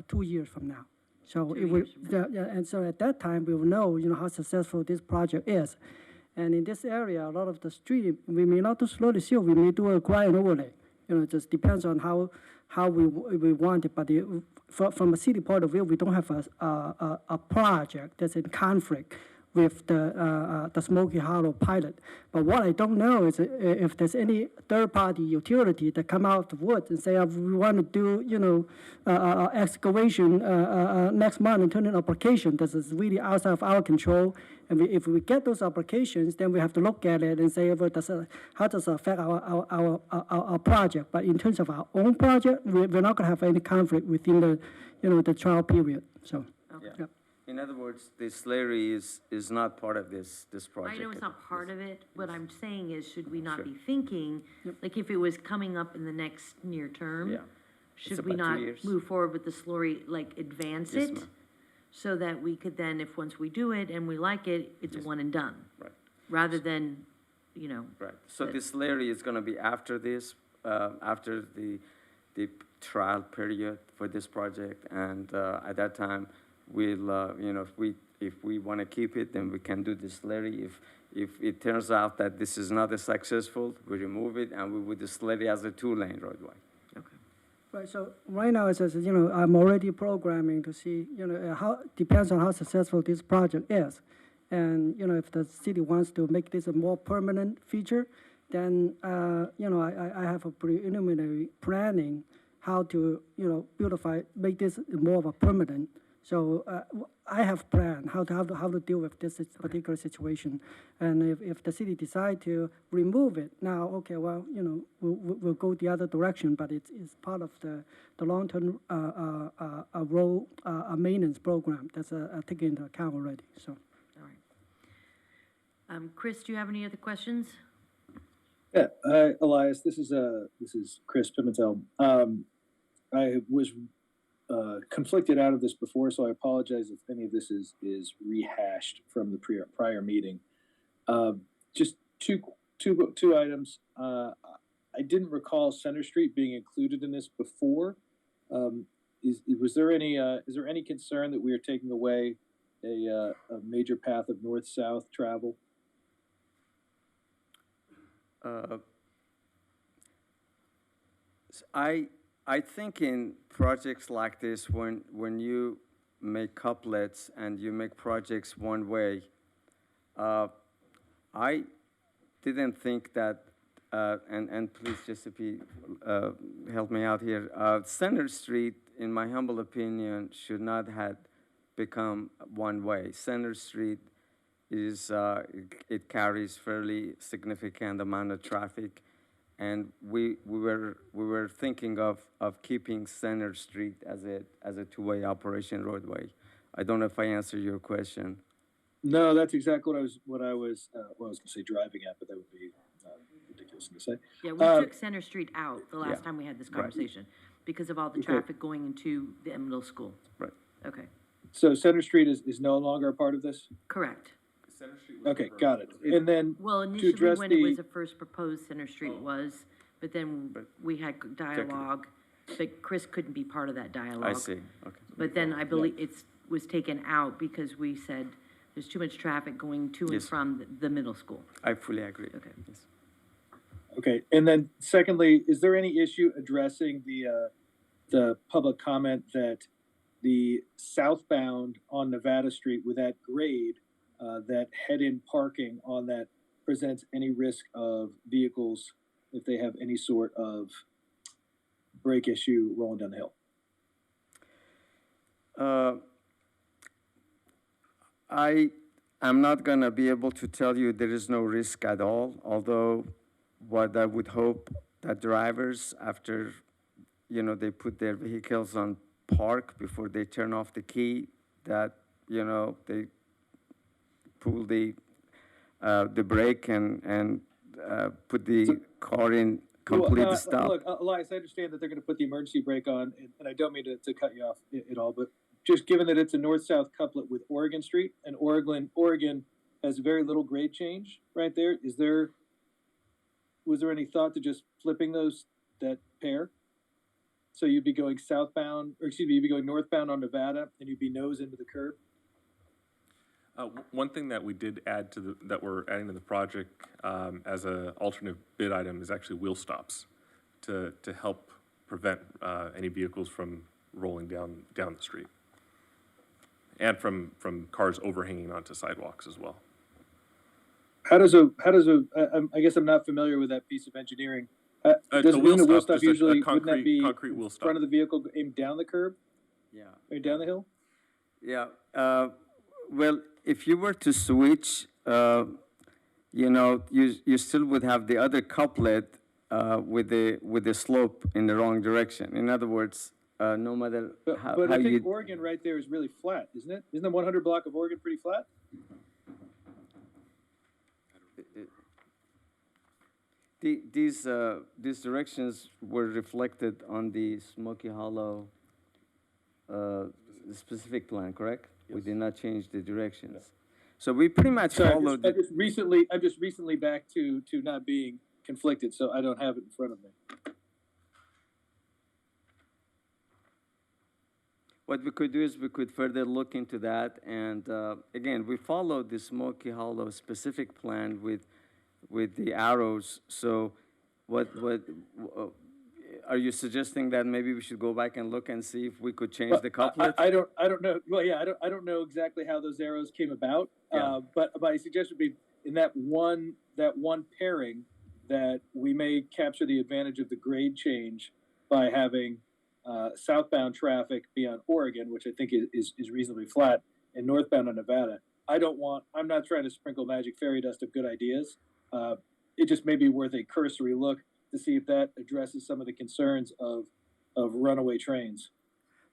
2 years from now. So it will, and so at that time, we will know, how successful this project is. And in this area, a lot of the street, we may not do slurry seal, we may do a quiet overlay. It just depends on how we want it. But from a city point of view, we don't have a project that's in conflict with the Smoky Hollow pilot. But what I don't know is if there's any third-party utility that come out of the woods and say, we want to do, excavation next month and turn in application. This is really outside of our control. And if we get those applications, then we have to look at it and say, well, how does it affect our project? But in terms of our own project, we're not going to have any conflict within the trial period. So. Yeah. In other words, the slurry is not part of this project. I know it's not part of it. What I'm saying is, should we not Sure. be thinking, like if it was coming up in the next near term, Yeah. It's should we about 2 not years. move forward with the slurry, like advance Yes, it? ma'am. So that we could then, if once we do it and we like it, it's Yes. one and done. Right. Rather than, Right. So But- this slurry is going to be after this, after the trial period for this project, and at that time, we'll, if we want to keep it, then we can do the slurry. If it turns out that this is not as successful, we remove it, and we would do slurry as a 2-lane roadway. Right, so right now, it says, I'm already programming to see, how, depends on how successful this project is. And, if the city wants to make this a more permanent feature, then, I have a preliminary planning how to, beautify, make this more of a permanent. So I have planned how to deal with this particular situation. And if the city decide to remove it now, okay, well, we'll go the other direction, but it's part of the long-term road maintenance program that's taken into account already, so. All right. Chris, do you have any other questions? Yeah, hi, Elias. This is Chris Pimentel. I was conflicted out of this before, so I apologize if any of this is rehashed from the prior meeting. Just two items. I didn't recall Center Street being included in this before. Is there any concern that we are taking away a major path of north-south travel? I think in projects like this, when you make couplets and you make projects one way, I didn't think that, and please, Giuseppe, help me out here. Center Street, in my humble opinion, should not have become one way. Center Street is, it carries fairly significant amount of traffic. And we were thinking of keeping Center Street as a two-way operation roadway. I don't know if I answered your question. No, that's exactly what I was going to say driving at, but that would be ridiculous to say. Yeah, we took Center Street out the last time we had this conversation because of all the Okay. traffic going into the middle school. Right. Okay, So Center Street is no longer a part of this? correct. Center Street was Okay, never- got it. And then Well, to initially, address when the, it was a first proposed, Center Street was, but then we had dialogue, but Chris couldn't be part of that dialogue. I see. Okay. But then I believe it was taken out because we said there's too much traffic going to and Yes. from the middle school. I fully agree. Okay. Yes. okay, and then secondly, is there any issue addressing the public comment that the southbound on Nevada Street with that grade, that head-in parking on that presents any risk of vehicles if they have any sort of brake issue rolling down the hill? I'm not gonna be able to tell you there is no risk at all, although what I would hope that drivers, after, they put their vehicles on park before they turn off the key, that, they pull the brake and put the car in complete stop. Look, Elias, I understand that they're going to put the emergency brake on, and I don't mean to cut you off at all, but just given that it's a north-south couplet with Oregon Street, and Oregon has very little grade change right there, was there any thought to just flipping that pair? So you'd be going southbound, or excuse me, you'd be going northbound on Nevada, and you'd be nose into the curb? One thing that we did add that we're adding to the project as an alternative bid item is actually wheel stops to help prevent any vehicles from rolling down the street, and from cars overhanging onto sidewalks as well. How does I guess I'm not familiar with that piece of engineering. Does a wheel the wheel stop, stop just a usually, wouldn't that be concrete wheel stop. front of the vehicle aimed down the curb, Yeah. or down the hill? Yeah. Well, if you were to switch, you still would have the other couplet with the slope in the wrong direction. In other words, no matter But how I think you Oregon right there is really flat, isn't it? Isn't the 100 block of Oregon pretty flat? these directions were reflected on the Smoky Hollow specific plan, correct? We did not change the directions. So we pretty much Sorry, followed. I'm just recently back to not being conflicted, so I don't have it in front of me. What we could do is we could further look into that, and again, we followed the Smoky Hollow specific plan with the arrows. So what are you suggesting that maybe we should go back and look and see if we could change the couplet? I don't know. Well, yeah, I don't know exactly how those arrows came about. Yeah. But my suggestion would be in that one pairing that we may capture the advantage of the grade change by having southbound traffic be on Oregon, which I think is reasonably flat, and northbound on Nevada. I'm not trying to sprinkle magic fairy dust of good ideas. It just may be worth a cursory look to see if that addresses some of the concerns of runaway trains.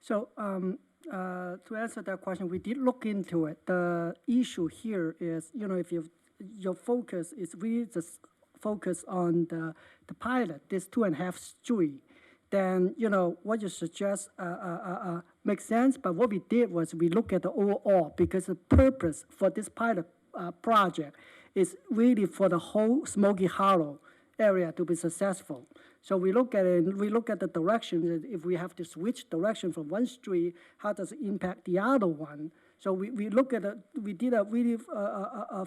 So to answer that question, we did look into it. The issue here is, if your focus is really just focus on the pilot, this 2.5 street, then, what you suggest makes sense. But what we did was we look at the overall, because the purpose for this pilot project is really for the whole Smoky Hollow area to be successful. So we look at it, we look at the directions. If we have to switch direction from one street, how does it impact the other one? So we look at it, we did a really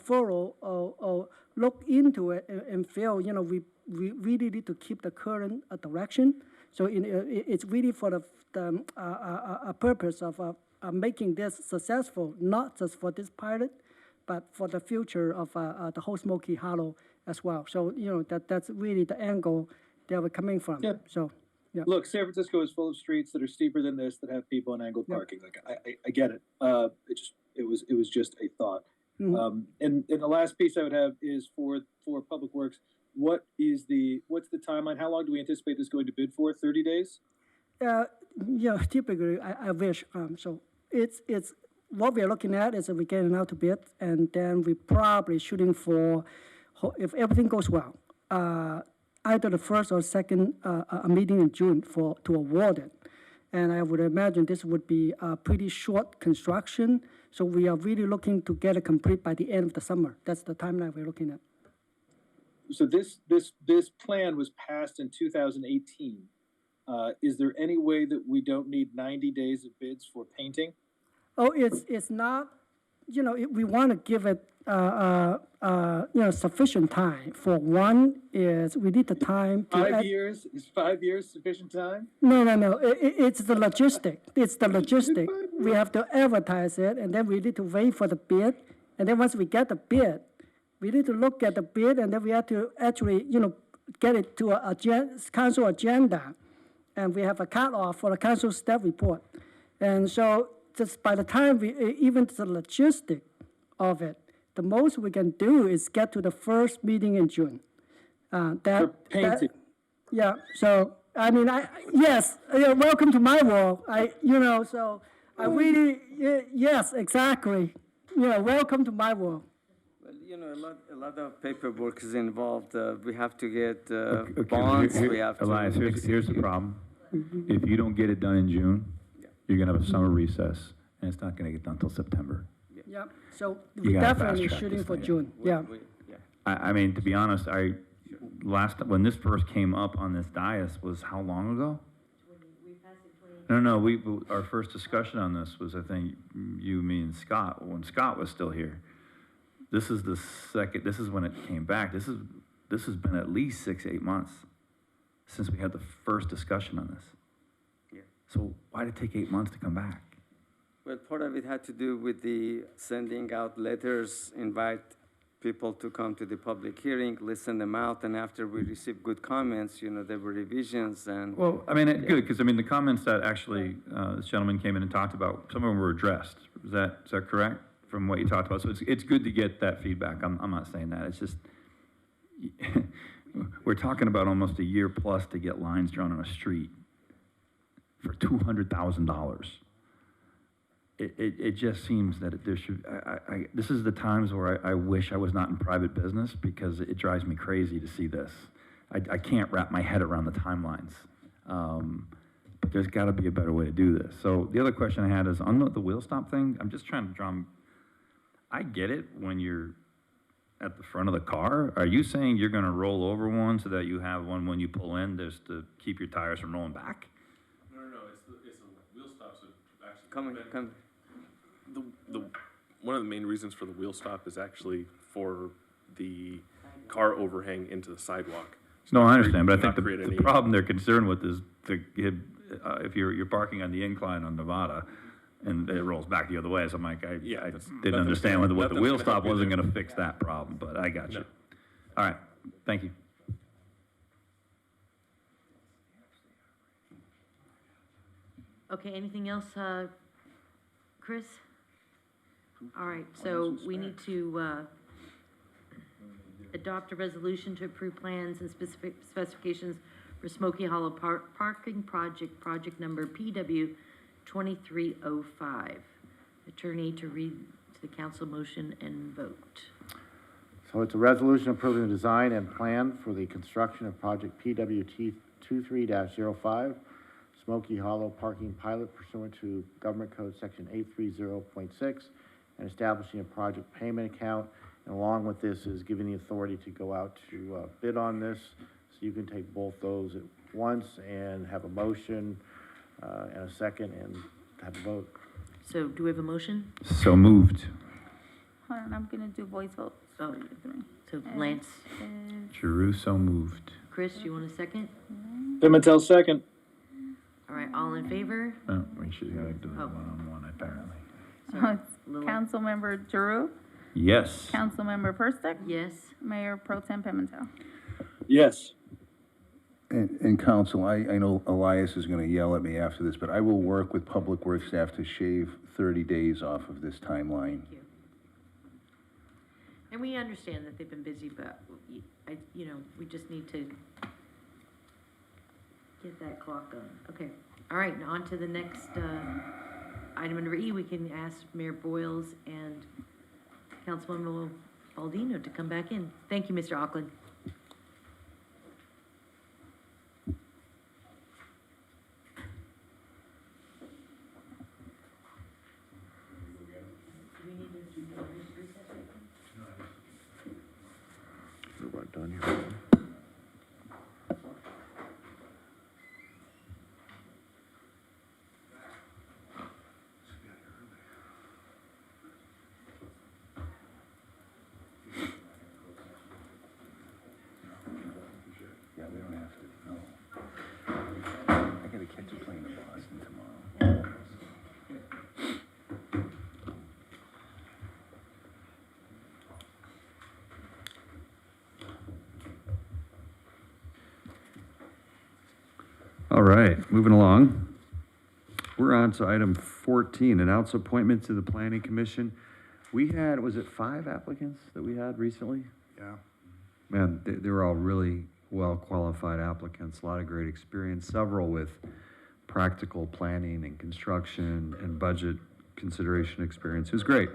thorough look into it and feel, we really need to keep the current direction. So it's really for the purpose of making this successful, not just for this pilot, but for the future of the whole Smoky Hollow as well. So, that's really the angle that we're coming from. Yeah. So, yeah. Look, San Francisco is full of streets that are steeper than this, that have people in angled parking. Like I get it. It was just a thought. Mm-hmm. And the last piece I would have is for Public Works. What's the timeline? How long do we anticipate this going to bid for? 30 days? Typically, I wish. So it's what we're looking at is that we're getting out to bid, and then we're probably shooting for, if everything goes well, either the first or second meeting in June to award it. And I would imagine this would be a pretty short construction. So we are really looking to get it complete by the end of the summer. That's the timeline we're looking at. So this plan was passed in 2018. Is there any way that we don't need 90 days of bids for painting? Oh, it's not, we want to give it, sufficient time. For one is we need the time to. 5 years? Is 5 years sufficient time? No. It's the logistic. It's the logistic. We have to advertise it, and then we need to wait for the bid. And then once we get the bid, we need to look at the bid, and then we have to actually, get it to a council agenda. And we have a cutoff for the council staff report. And so just by the time even the logistic of it, the most we can do is get to the first meeting in June. For painting. Yeah, so, yes, welcome to my world. Yes, exactly. Welcome to my world. Well, a lot of paperwork is involved. We have to get bonds. We have to. Elias, here's the problem. If you don't get it done in June, you're gonna have a summer recess, and it's not gonna get done until September. Yeah, so You we're gotta definitely fast-track shooting this for thing. June, yeah. To be honest, when this first came up on this dais was how long ago? No, our first discussion on this was, I think, you, me, and Scott, when Scott was still here. This is when it came back. This has been at least 6-8 months since we had the first discussion on this. Yeah. So why did it take 8 months to come back? Well, part of it had to do with the sending out letters, invite people to come to the public hearing, listen them out, and after we received good comments, there were revisions and. Well, good, because the comments that actually this gentleman came in and talked about, some of them were addressed. Is that correct from what you talked about? So it's good to get that feedback. I'm not saying that. It's just we're talking about almost a year plus to get lines drawn on a street for $200,000. It just seems that there should. This is the times where I wish I was not in private business, because it drives me crazy to see this. I can't wrap my head around the timelines. But there's got to be a better way to do this. So the other question I had is on the wheel stop thing. I'm just trying to draw. I get it when you're at the front of the car. Are you saying you're going to roll over one so that you have one when you pull in, just to keep your tires from rolling back? No. It's the wheel stops that actually. Come. One of the main reasons for the wheel stop is actually for the car overhang into the sidewalk. No, I understand, but I Do think not create the any- problem they're concerned with is if you're parking on the incline on Nevada and it rolls back the other way, so I'm like, I Yeah, didn't nothing's understand gonna- what the nothing's wheel gonna stop help you wasn't there. gonna fix that problem, but I got you. No. All right, thank you. Okay, anything else, Chris? All right, so we need to adopt a resolution to approve plans and specific specifications for Smoky Hollow Parking Project, project number PW 2305. Attorney to read to the council motion and vote. So it's a resolution approving the design and plan for the construction of project PWT 23-05, Smoky Hollow Parking Pilot pursuant to Government Code Section 830.6, and establishing a project payment account. And along with this is giving the authority to go out to bid on this. So you can take both those at once and have a motion and a second and have a vote. So do we have a motion? So moved. Hold on, I'm gonna do voice vote. Oh, so Lance, Giroux, so moved. Chris, you want a second? Pimentel second. All right, all in favor? Oh, we should go do Oh. it one-on-one, apparently. Sorry, Councilmember Giroux, Yes. Councilmember Perstick, Yes. Mayor Pro Tem Pimentel. Yes. And council, I know Elias is gonna yell at me after this, but I will work with Public Works staff to shave 30 days off of this timeline. Thank you. And we understand that they've been busy, but we just need to get that clock going. Okay, all right, now on to the next, item under E. We can ask Mayor Boyles and Councilwoman Baldino to come back in. Thank you, Mr. Auckland. We're about done here. Yeah, we don't have to, no. I gotta catch a plane to Boston tomorrow. All right, moving along. We're on to item 14, announce appointment to the Planning Commission. We had, was it 5 applicants that we had recently? Yeah. Man, they were all really well-qualified applicants, a lot of great experience, several with practical planning and construction and budget consideration experience. It was great.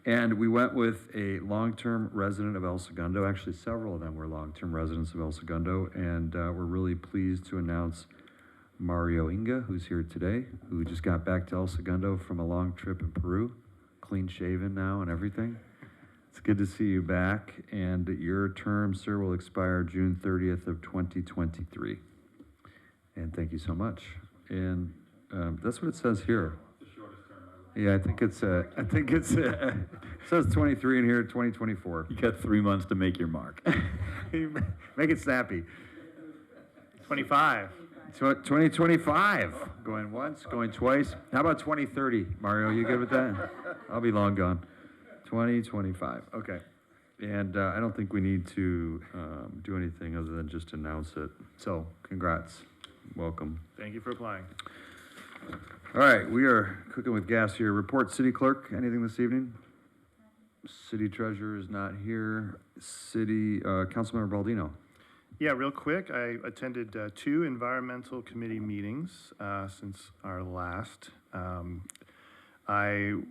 And we went with a long-term resident of El Segundo. Actually, several of them were long-term residents of El Segundo, and we're really pleased to announce Mario Inga, who's here today, who just got back to El Segundo from a long trip in Peru, clean-shaven now and everything. It's good to see you back, and your term, sir, will expire June 30th of 2023. And thank you so much. And that's what it says here. Yeah, I think it says 23 in here, 2024. You got 3 months to make your mark. Make it snappy. 25. 2025. Going once, going twice. How about 2030? Mario, you good with that? I'll be long gone. 2025. Okay. And I don't think we need to do anything other than just announce it. So, congrats. Welcome. Thank you for applying. All right, we are cooking with gas here. Report, City Clerk, anything this evening? City Treasurer is not here. City, Councilmember Baldino. Yeah, real quick, I attended 2 environmental committee meetings since our last.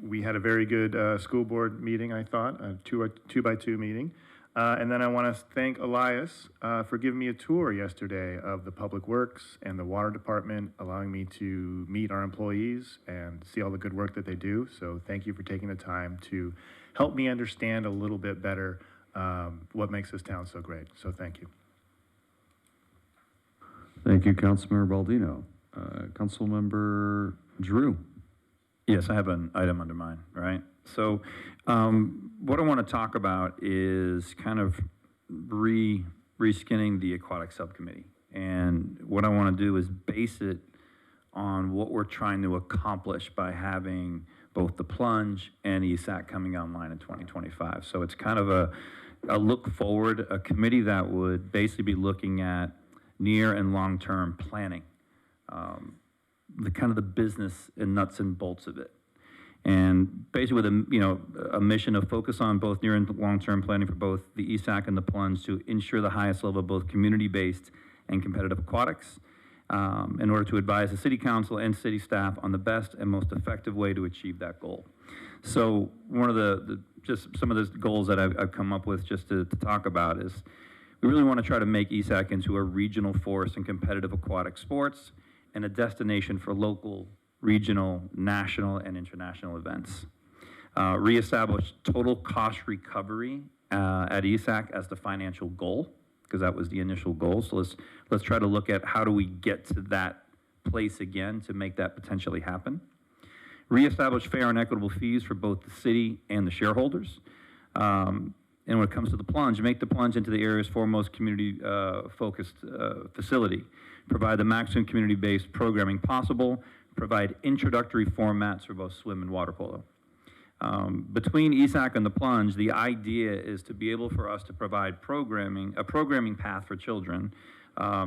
We had a very good school board meeting, I thought, a 2-by-2 meeting. And then I want to thank Elias for giving me a tour yesterday of the Public Works and the Water Department, allowing me to meet our employees and see all the good work that they do. So thank you for taking the time to help me understand a little bit better what makes this town so great. So thank you. Thank you, Councilmember Baldino. Councilmember Drew. Yes, I have an item under mine, right? So what I want to talk about is kind of reskinning the aquatic subcommittee. And what I want to do is base it on what we're trying to accomplish by having both the plunge and ESAC coming online in 2025. So it's kind of a look forward, a committee that would basically be looking at near and long-term planning, the kind of the business and nuts and bolts of it. And basically with a mission of focus on both near and long-term planning for both the ESAC and the plunge to ensure the highest level of both community-based and competitive aquatics, in order to advise the city council and city staff on the best and most effective way to achieve that goal. So one of just some of the goals that I've come up with just to talk about is we really want to try to make ESAC into a regional force in competitive aquatic sports and a destination for local, regional, national, and international events. Reestablish total cost recovery at ESAC as the financial goal, because that was the initial goal. So let's try to look at how do we get to that place again to make that potentially happen. Reestablish fair and equitable fees for both the city and the shareholders. And when it comes to the plunge, make the plunge into the area's foremost community-focused facility. Provide the maximum community-based programming possible. Provide introductory formats for both swim and water polo. Between ESAC and the plunge, the idea is to be able for us to provide a programming path for children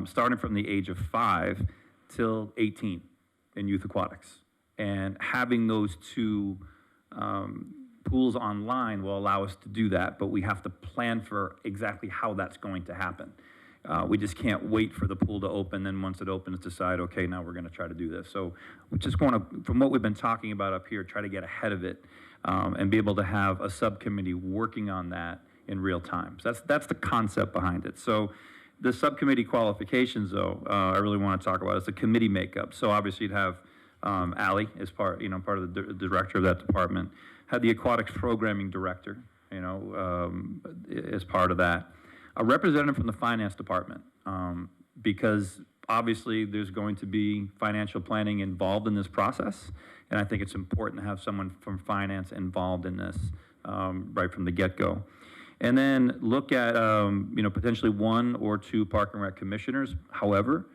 starting from the age of 5 till 18 in youth aquatics. And having those two pools online will allow us to do that, but we have to plan for exactly how that's going to happen. We just can't wait for the pool to open, then once it opens, decide, okay, now we're going to try to do this. So we just want to, from what we've been talking about up here, try to get ahead of it and be able to have a subcommittee working on that in real time. So that's the concept behind it. So the subcommittee qualifications, though, I really want to talk about is the committee makeup. So obviously you'd have Allie as part of the director of that department, had the aquatics programming director, as part of that. A representative from the finance department, because obviously there's going to be financial planning involved in this process, and I think it's important to have someone from finance involved in this right from the get-go. And then look at potentially 1 or 2 park and rec commissioners. However,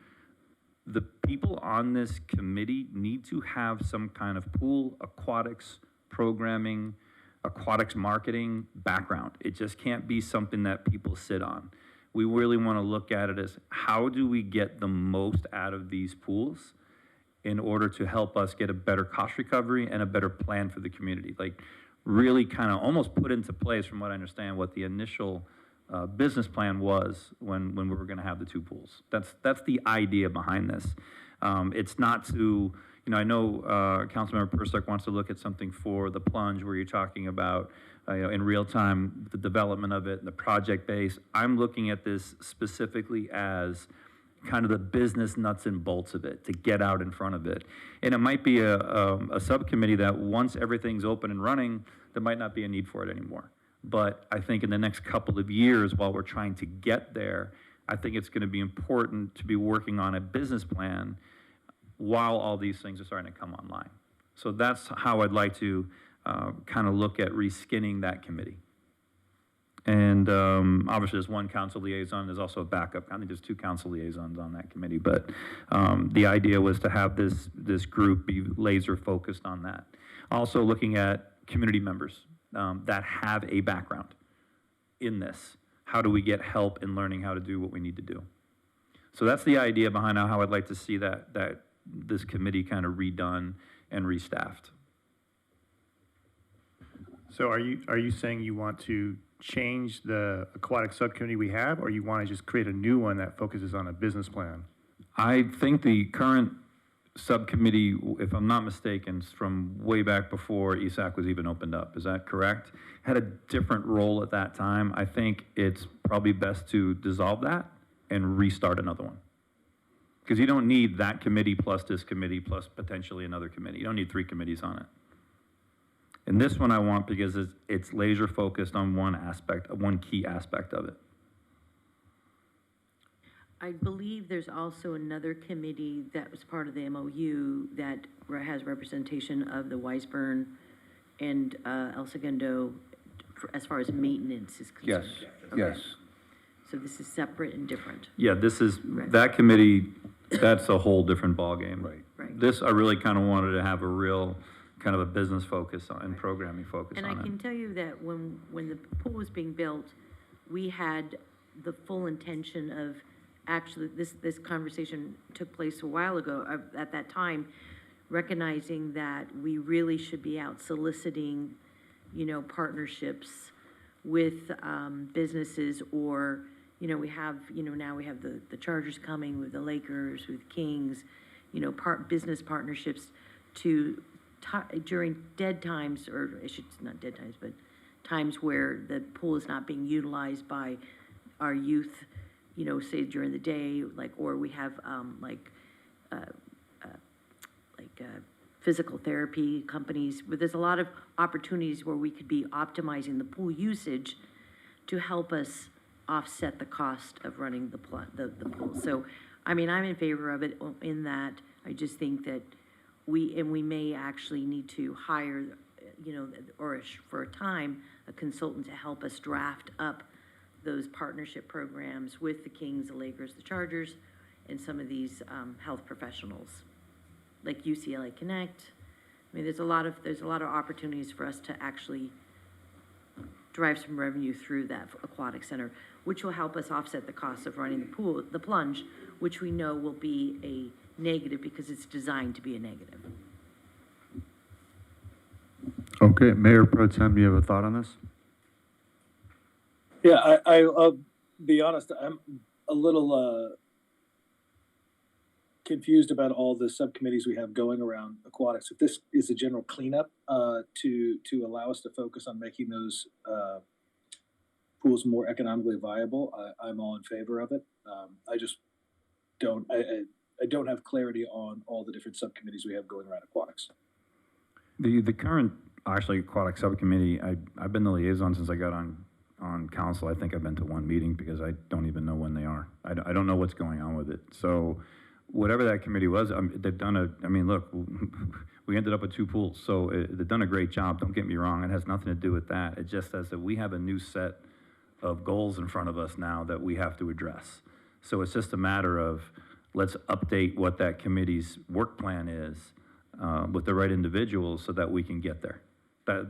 the people on this committee need to have some kind of pool, aquatics, programming, aquatics marketing background. It just can't be something that people sit on. We really want to look at it as how do we get the most out of these pools in order to help us get a better cost recovery and a better plan for the community. Like really kind of almost put into place, from what I understand, what the initial business plan was when we were going to have the 2 pools. That's the idea behind this. It's not to, I know Councilmember Persick wants to look at something for the plunge where you're talking about in real time the development of it and the project base. I'm looking at this specifically as kind of the business nuts and bolts of it, to get out in front of it. And it might be a subcommittee that once everything's open and running, there might not be a need for it anymore. But I think in the next couple of years, while we're trying to get there, I think it's going to be important to be working on a business plan while all these things are starting to come online. So that's how I'd like to kind of look at reskinning that committee. And obviously there's 1 council liaison, there's also a backup. I think there's 2 council liaisons on that committee, but the idea was to have this group be laser focused on that. Also looking at community members that have a background in this. How do we get help in learning how to do what we need to do? So that's the idea behind how I'd like to see that this committee kind of redone and restaffed. So are you saying you want to change the aquatic subcommittee we have, or you want to just create a new one that focuses on a business plan? I think the current subcommittee, if I'm not mistaken, is from way back before ESAC was even opened up. Is that correct? Had a different role at that time. I think it's probably best to dissolve that and restart another one. Because you don't need that committee plus this committee plus potentially another committee. You don't need 3 committees on it. And this one I want because it's laser focused on one key aspect of it. I believe there's also another committee that was part of the MOU that has representation of the Weisburn and El Segundo as far as maintenance is concerned. Yes, yes. So this is separate and different. Yeah, this is, Right. that committee, that's a whole different ballgame. Right. Right. This, I really kind of wanted to have a real, kind of a business focus on, and programming focus And on I it. can tell you that when the pool was being built, we had the full intention of, actually, this conversation took place a while ago, at that time, recognizing that we really should be out soliciting, partnerships with businesses, or, we have, now we have the Chargers coming with the Lakers, with Kings, business partnerships to, during dead times, or I should, not dead times, but times where the pool is not being utilized by our youth, say during the day, or we have, physical therapy companies, where there's a lot of opportunities where we could be optimizing the pool usage to help us offset the cost of running the pool. So, I'm in favor of it in that I just think that we may actually need to hire, or for a time, a consultant to help us draft up those partnership programs with the Kings, the Lakers, the Chargers, and some of these health professionals, like UCLA Connect. There's a lot of opportunities for us to actually drive some revenue through that aquatic center, which will help us offset the cost of running the pool, the plunge, which we know will be a negative because it's designed to be a negative. Okay, Mayor Pro Tem, do you have a thought on this? Yeah, I'll be honest, I'm a little confused about all the subcommittees we have going around aquatics. If this is a general cleanup to allow us to focus on making those pools more economically viable, I'm all in favor of it. I just don't, I don't have clarity on all the different subcommittees we have going around aquatics. The current, actually, aquatic subcommittee, I've been the liaison since I got on council. I think I've been to one meeting because I don't even know when they are. I don't know what's going on with it. So whatever that committee was, they've done look, we ended up with 2 pools. So they've done a great job. Don't get me wrong. It has nothing to do with that. It just says that we have a new set of goals in front of us now that we have to address. So it's just a matter of, let's update what that committee's work plan is with the right individuals so that we can get there.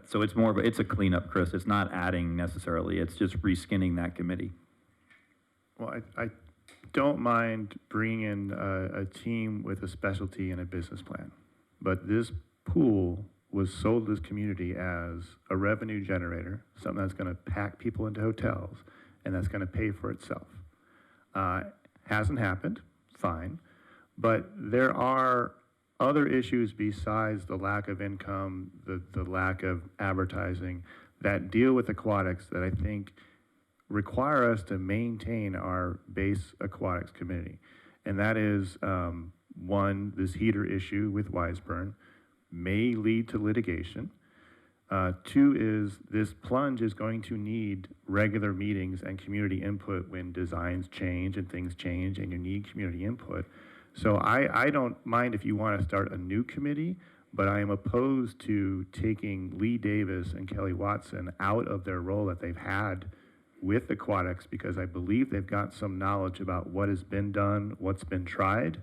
So it's more of it's a cleanup, Chris. It's not adding necessarily. It's just reskinning that committee. Well, I don't mind bringing in a team with a specialty and a business plan, but this pool was sold to this community as a revenue generator, something that's going to pack people into hotels and that's going to pay for itself. Hasn't happened, fine, but there are other issues besides the lack of income, the lack of advertising that deal with aquatics that I think require us to maintain our base aquatics community. And that is, one, this heater issue with Wiseburn may lead to litigation. 2 is this plunge is going to need regular meetings and community input when designs change and things change and you need community input. So I don't mind if you want to start a new committee, but I am opposed to taking Lee Davis and Kelly Watson out of their role that they've had with aquatics, because I believe they've got some knowledge about what has been done, what's been tried.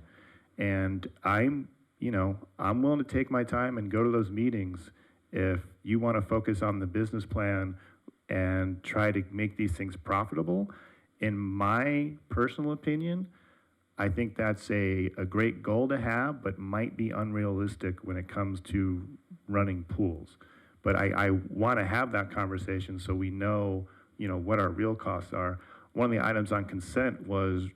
And I'm willing to take my time and go to those meetings if you want to focus on the business plan and try to make these things profitable. In my personal opinion, I think that's a great goal to have, but might be unrealistic when it comes to running pools. But I want to have that conversation so we know, what our real costs are. One of the items on consent was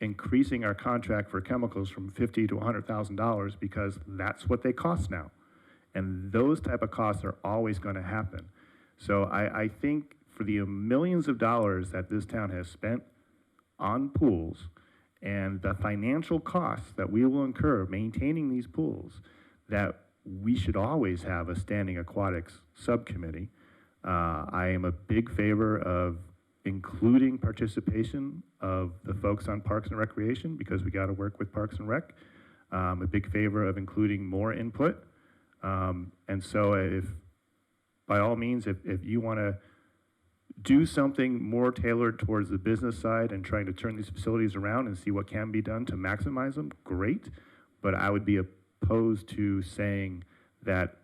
increasing our contract for chemicals from $50,000 to $100,000 because that's what they cost now. And those type of costs are always going to happen. So I think for the millions of dollars that this town has spent on pools, and the financial costs that we will incur maintaining these pools, that we should always have a standing aquatics subcommittee. I am a big favor of including participation of the folks on Parks and Recreation, because we got to work with Parks and Rec. I'm a big favor of including more input. And so by all means, if you want to do something more tailored towards the business side and trying to turn these facilities around and see what can be done to maximize them, great. But I would be opposed to saying that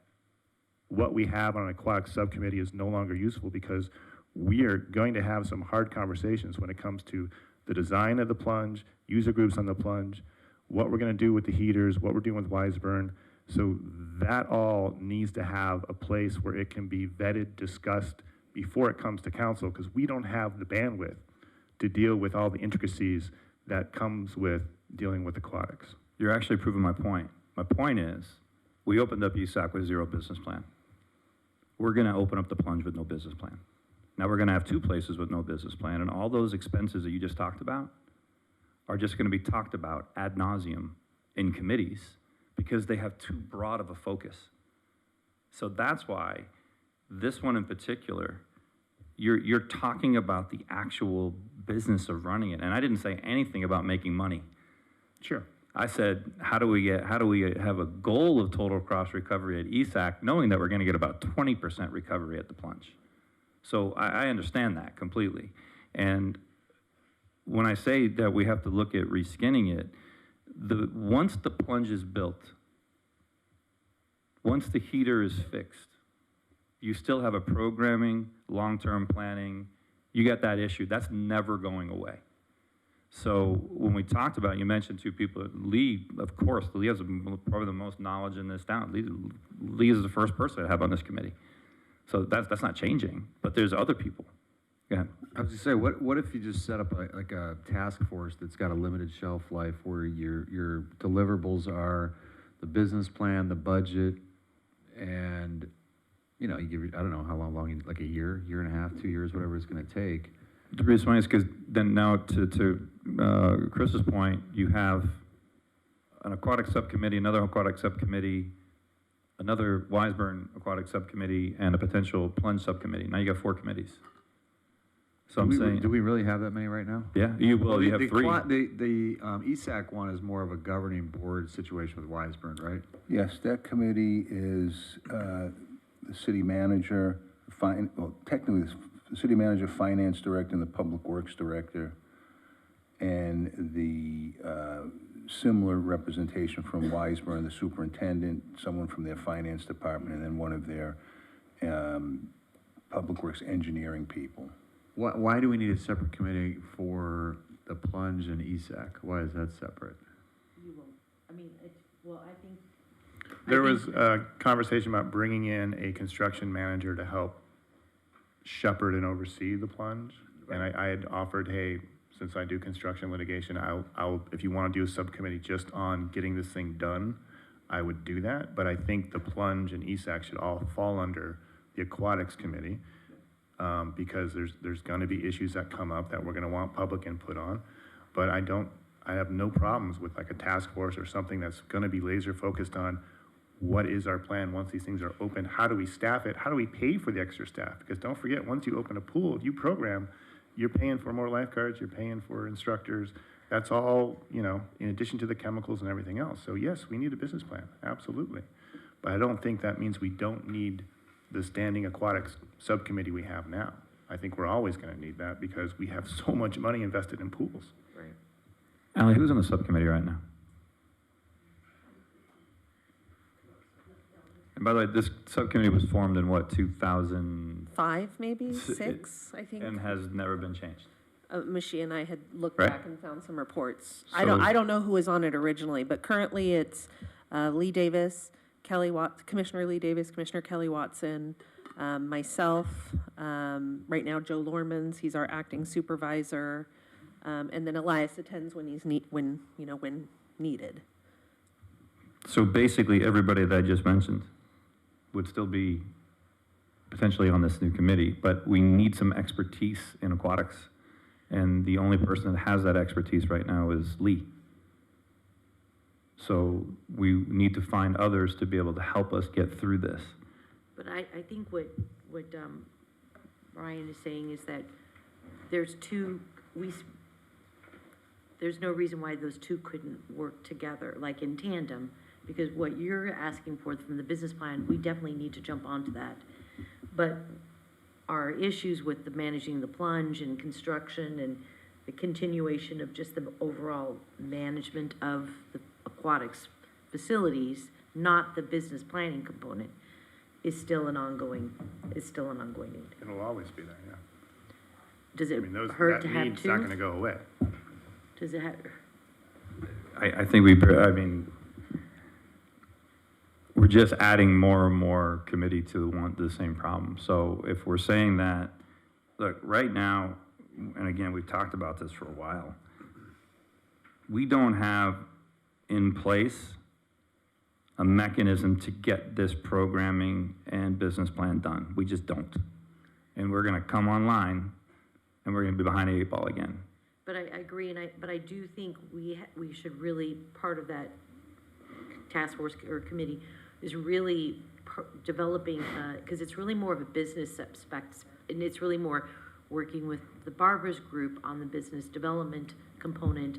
what we have on an aquatic subcommittee is no longer useful, because we are going to have some hard conversations when it comes to the design of the plunge, user groups on the plunge, what we're going to do with the heaters, what we're doing with Wiseburn. So that all needs to have a place where it can be vetted, discussed before it comes to council, because we don't have the bandwidth to deal with all the intricacies that comes with dealing with aquatics. You're actually proving my point. My point is, we opened up USAC with zero business plan. We're going to open up the plunge with no business plan. Now we're going to have 2 places with no business plan, and all those expenses that you just talked about are just going to be talked about ad nauseum in committees because they have too broad of a focus. So that's why this one in particular, you're talking about the actual business of running it. And I didn't say anything about making money. Sure. I said, how do we have a goal of total cross recovery at ESAC, knowing that we're going to get about 20% recovery at the plunge? So I understand that completely. And when I say that we have to look at reskinning it, once the plunge is built, once the heater is fixed, you still have a programming, long-term planning, you got that issue. That's never going away. So when we talked about, you mentioned 2 people, Lee, of course, Lee has probably the most knowledge in this town. Lee is the first person I have on this committee. So that's not changing, but there's other people. Go ahead. I was gonna say, what if you just set up like a task force that's got a limited shelf life where your deliverables are the business plan, the budget, and you know, you give, I don't know how long, like a year and a half, 2 years, whatever it's gonna take. The reason why is because then now to Chris's point, you have an aquatic subcommittee, another aquatic subcommittee, another Wiseburn aquatic subcommittee, and a potential plunge subcommittee. Now you got 4 committees. So I'm saying, do we really have that many right now? Yeah, you have 3. The ESAC one is more of a governing board situation with Wiseburn, right? Yes, that committee is the city manager, technically the city manager, finance director, and the public works director, and the similar representation from Wiseburn, the superintendent, someone from their finance department, and then one of their public works engineering people. Why do we need a separate committee for the plunge and ESAC? Why is that separate? You won't. I mean, I think. There was a conversation about bringing in a construction manager to help shepherd and oversee the plunge. And I had offered, hey, since I do construction litigation, I'll if you want to do a subcommittee just on getting this thing done, I would do that. But I think the plunge and ESAC should all fall under the aquatics committee, because there's going to be issues that come up that we're going to want public input on. But I have no problems with like a task force or something that's going to be laser focused on what is our plan once these things are open? How do we staff it? How do we pay for the extra staff? Because don't forget, once you open a pool, you program, you're paying for more lifeguards, you're paying for instructors. That's all, you know, in addition to the chemicals and everything else. So yes, we need a business plan, absolutely. But I don't think that means we don't need the standing aquatics subcommittee we have now. I think we're always going to need that because we have so much money invested in pools. Right. Allie, who's on the subcommittee right now? And by the way, this subcommittee was formed in what, 2005, maybe 6, I think. And has never been changed. Michie and I had looked Right. back and found some reports. So- I don't know who was on it originally, but currently it's Lee Davis, Commissioner Lee Davis, Commissioner Kelly Watson, myself, right now Joe Lormans, he's our acting supervisor, and then Elias attends when he's when needed. So basically, everybody that I just mentioned would still be potentially on this new committee, but we need some expertise in aquatics. And the only person that has that expertise right now is Lee. So we need to find others to be able to help us get through this. But I think what Brian is saying is that there's no reason why those 2 couldn't work together, like in tandem, because what you're asking for from the business plan, we definitely need to jump onto that. But are issues with the managing the plunge and construction and the continuation of just the overall management of the aquatics facilities, not the business planning component, is still an ongoing need. It'll always be there, yeah. Does it I mean, hurt that to have need's two? not gonna go away. Does it have, I think we're just adding more and more committee to want the same problem. So if we're saying that, look, right now, and again, we've talked about this for a while, we don't have in place a mechanism to get this programming and business plan done. We just don't. And we're gonna come online and we're gonna be behind the 8 ball again. but I agree, but I do think we should really, part of that task force or committee is really developing, because it's really more of a business aspect, and it's really more working with the Barbara's group on the business development component,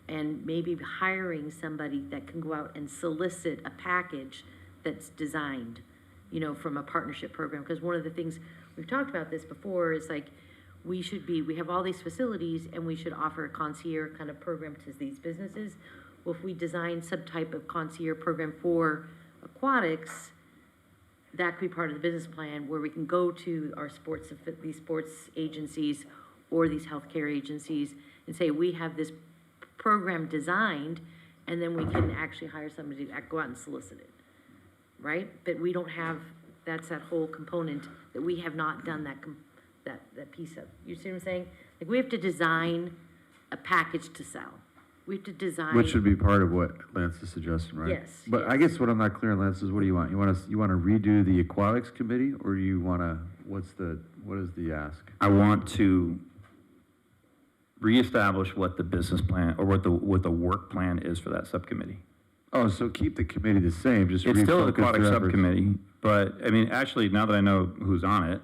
and maybe hiring somebody that can go out and solicit a package that's designed, you know, from a partnership program. Because one of the things, we've talked about this before, is like, we have all these facilities and we should offer a concierge kind of program to these businesses. Well, if we design some type of concierge program for aquatics, that could be part of the business plan, where we can go to our these sports agencies or these healthcare agencies and say, we have this program designed, and then we can actually hire somebody to go out and solicit it, right? But we don't have, that's that whole component that we have not done that piece of. You see what I'm saying? Like, we have to design a package to sell. We have to design. Which should be part of what Lance is suggesting, right? Yes, But I guess what I'm not clear on, Lance, is what do you want? You want to redo the aquatics committee, or you want to, what is the ask? I want to reestablish what the business plan, or what the work plan is for that subcommittee. Oh, so keep the committee the same, just It's still an refocus aquatic their efforts. subcommittee, but, I mean, actually, now that I know who's on it,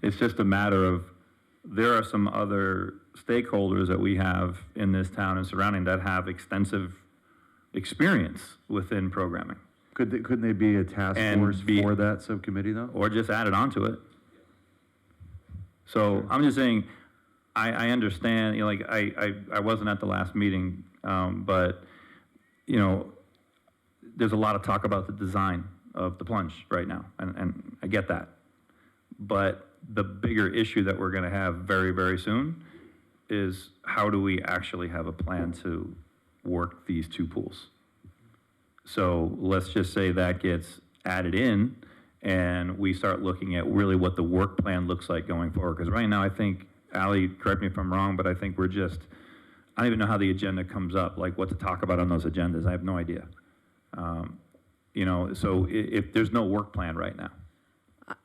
it's just a matter of, there are some other stakeholders that we have in this town and surrounding that have extensive experience within programming. Couldn't they be a task force for that subcommittee, though? Or just add it onto it. So I'm just saying, I understand, you know, like, I wasn't at the last meeting, but, you know, there's a lot of talk about the design of the plunge right now, and I get that. But the bigger issue that we're gonna have very, very soon is, how do we actually have a plan to work these two pools? So let's just say that gets added in, and we start looking at really what the work plan looks like going forward. Because right now, I think, Ally, correct me if I'm wrong, but I think I don't even know how the agenda comes up, like what to talk about on those agendas. I have no idea. You know, so if there's no work plan right now.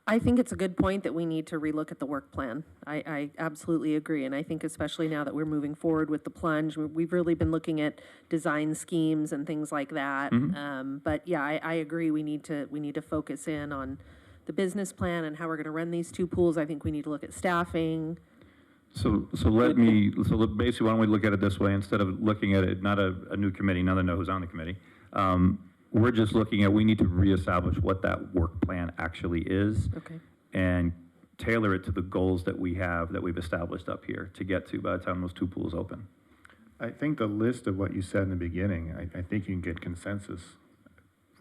I think it's a good point that we need to relook at the work plan. I absolutely agree, and I think especially now that we're moving forward with the plunge, we've really been looking at design schemes and things like that. Mm-hmm. But yeah, I agree. We need to focus in on the business plan and how we're going to run these two pools. I think we need to look at staffing. So basically, why don't we look at it this way, instead of looking at it, not a new committee, now that I know who's on the committee, we're just looking at, we need to reestablish what that work plan actually is. Okay. And tailor it to the goals that we have, that we've established up here to get to by the time those two pools open. I think the list of what you said in the beginning, I think you can get consensus.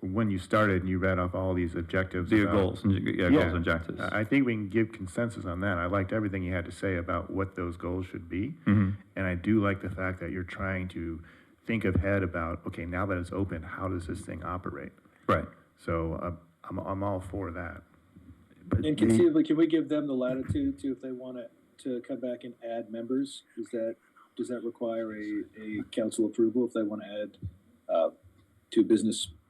When you started and you read off all these objectives. The about- goals, goals and objectives. I think we can give consensus on that. I liked everything you had to say about what those goals should be. Mm-hmm. And I do like the fact that you're trying to think ahead about, okay, now that it's open, how does this thing operate? Right. So I'm all for that. And conceivably, can we give them the latitude to, if they want to come back and add members? Does that require a council approval if they want to add two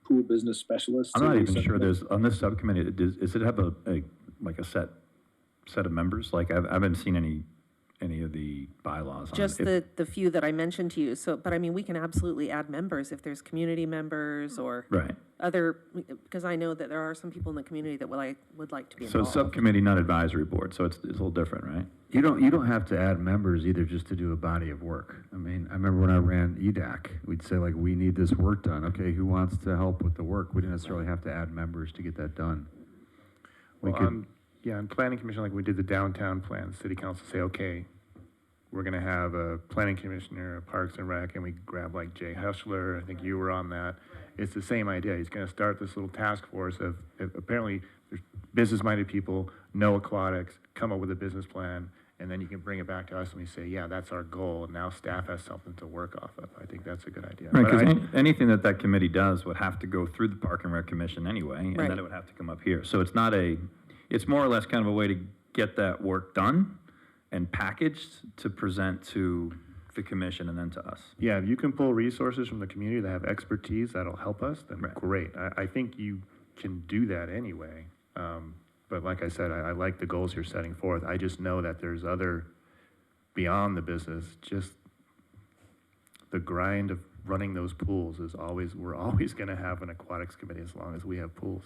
pool business specialists? I'm not to the even sure subcommittee? there's, on this subcommittee, does it have a set of members? Like, I haven't seen any of the bylaws on Just it. the few that I mentioned to you. So, but I mean, we can absolutely add members if there's community members or Right. other, because I know that there are some people in the community that would like to be So involved. subcommittee, not advisory board, so it's a little different, right? You don't have to add members either just to do a body of work. I mean, I remember when I ran EDAC, we'd say, like, we need this work done. Okay, who wants to help with the work? We didn't necessarily have to add members to get that done. Well, Yeah, and planning commission, like we did the downtown plan, city council say, okay, we're gonna have a planning commissioner, a Parks and Rec, and we grab like Jay Heschler, I think you were on that. It's the same idea. He's gonna start this little task force of apparently there's business-minded people, know aquatics, come up with a business plan, and then you can bring it back to us and we say, yeah, that's our goal, and now staff has something to work off of. I think that's a good idea. Right, But because anything that committee does would have to go through the Park and Rec Commission anyway, and Right. then it would have to come up here. So it's not it's more or less kind of a way to get that work done and packaged to present to the commission and then to us. Yeah, if you can pull resources from the community that have expertise that'll help us, then great. I think you can do that anyway. But like I said, I like the goals you're setting forth. I just know that there's other, beyond the business, just the grind of running those pools is always, we're always gonna have an aquatics committee as long as we have pools.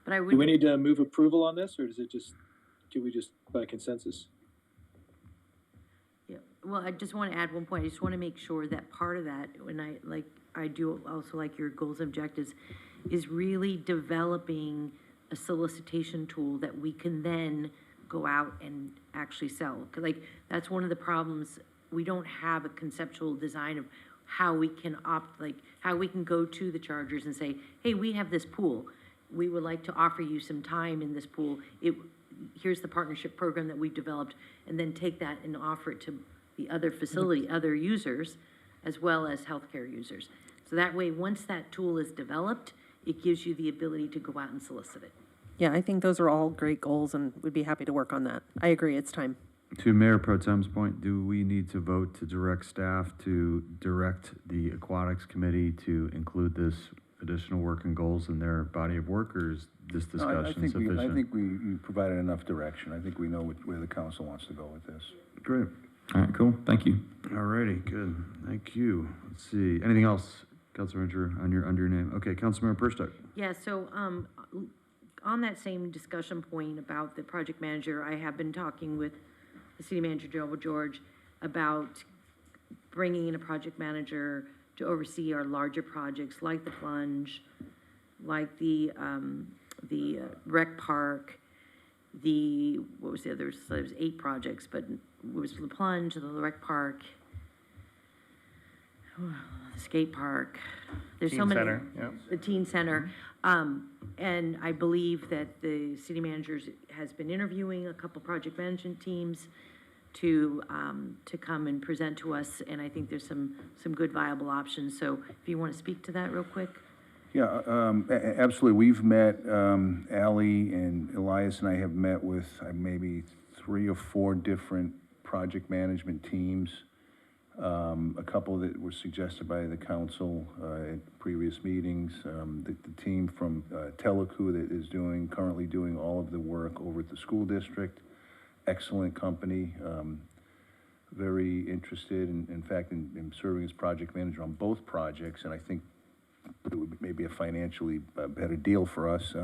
But I would. Do we need to move approval on this, or does it just, do we just by consensus? Yeah, well, I just want to add one point. I just want to make sure that part of that, when I do also like your goals and objectives, is really developing a solicitation tool that we can then go out and actually sell. 'Cause that's one of the problems. We don't have a conceptual design of how we can how we can go to the chargers and say, hey, we have this pool. We would like to offer you some time in this pool. Here's the partnership program that we've developed, and then take that and offer it to the other facility, other users, as well as healthcare users. So that way, once that tool is developed, it gives you the ability to go out and solicit it. Yeah, I think those are all great goals, and we'd be happy to work on that. I agree, it's time. To Mayor Pro Tem's point, do we need to vote to direct staff to direct the Aquatics Committee to include this additional work and goals in their body of work, or is this No, I discussion think sufficient? I think we provided enough direction. I think we know where the council wants to go with this. Great. All right, cool, thank you. All righty, good. Thank you. Let's see. Anything else, Councilmember Drew, under your name? Okay, Councilmember Perstuck. Yeah, so on that same discussion point about the project manager, I have been talking with the city manager, Joe George, about bringing in a project manager to oversee our larger projects like the plunge, like the rec park, what was the other? So there was 8 projects, but it was the plunge, the rec park, the skate park. There's so many. Center, yeah. The teen center. And I believe that the city manager has been interviewing a couple project management teams to come and present to us, and I think there's some good viable options. So if you want to speak to that real quick. Yeah, absolutely. We've met, Ally and Elias and I have met with maybe 3 or 4 different project management teams. A couple that were suggested by the council at previous meetings. The team from Teleco that is currently doing all of the work over at the school district. Excellent company. Very interested, in fact, in serving as project manager on both projects, and I think it would maybe a financially better deal for us.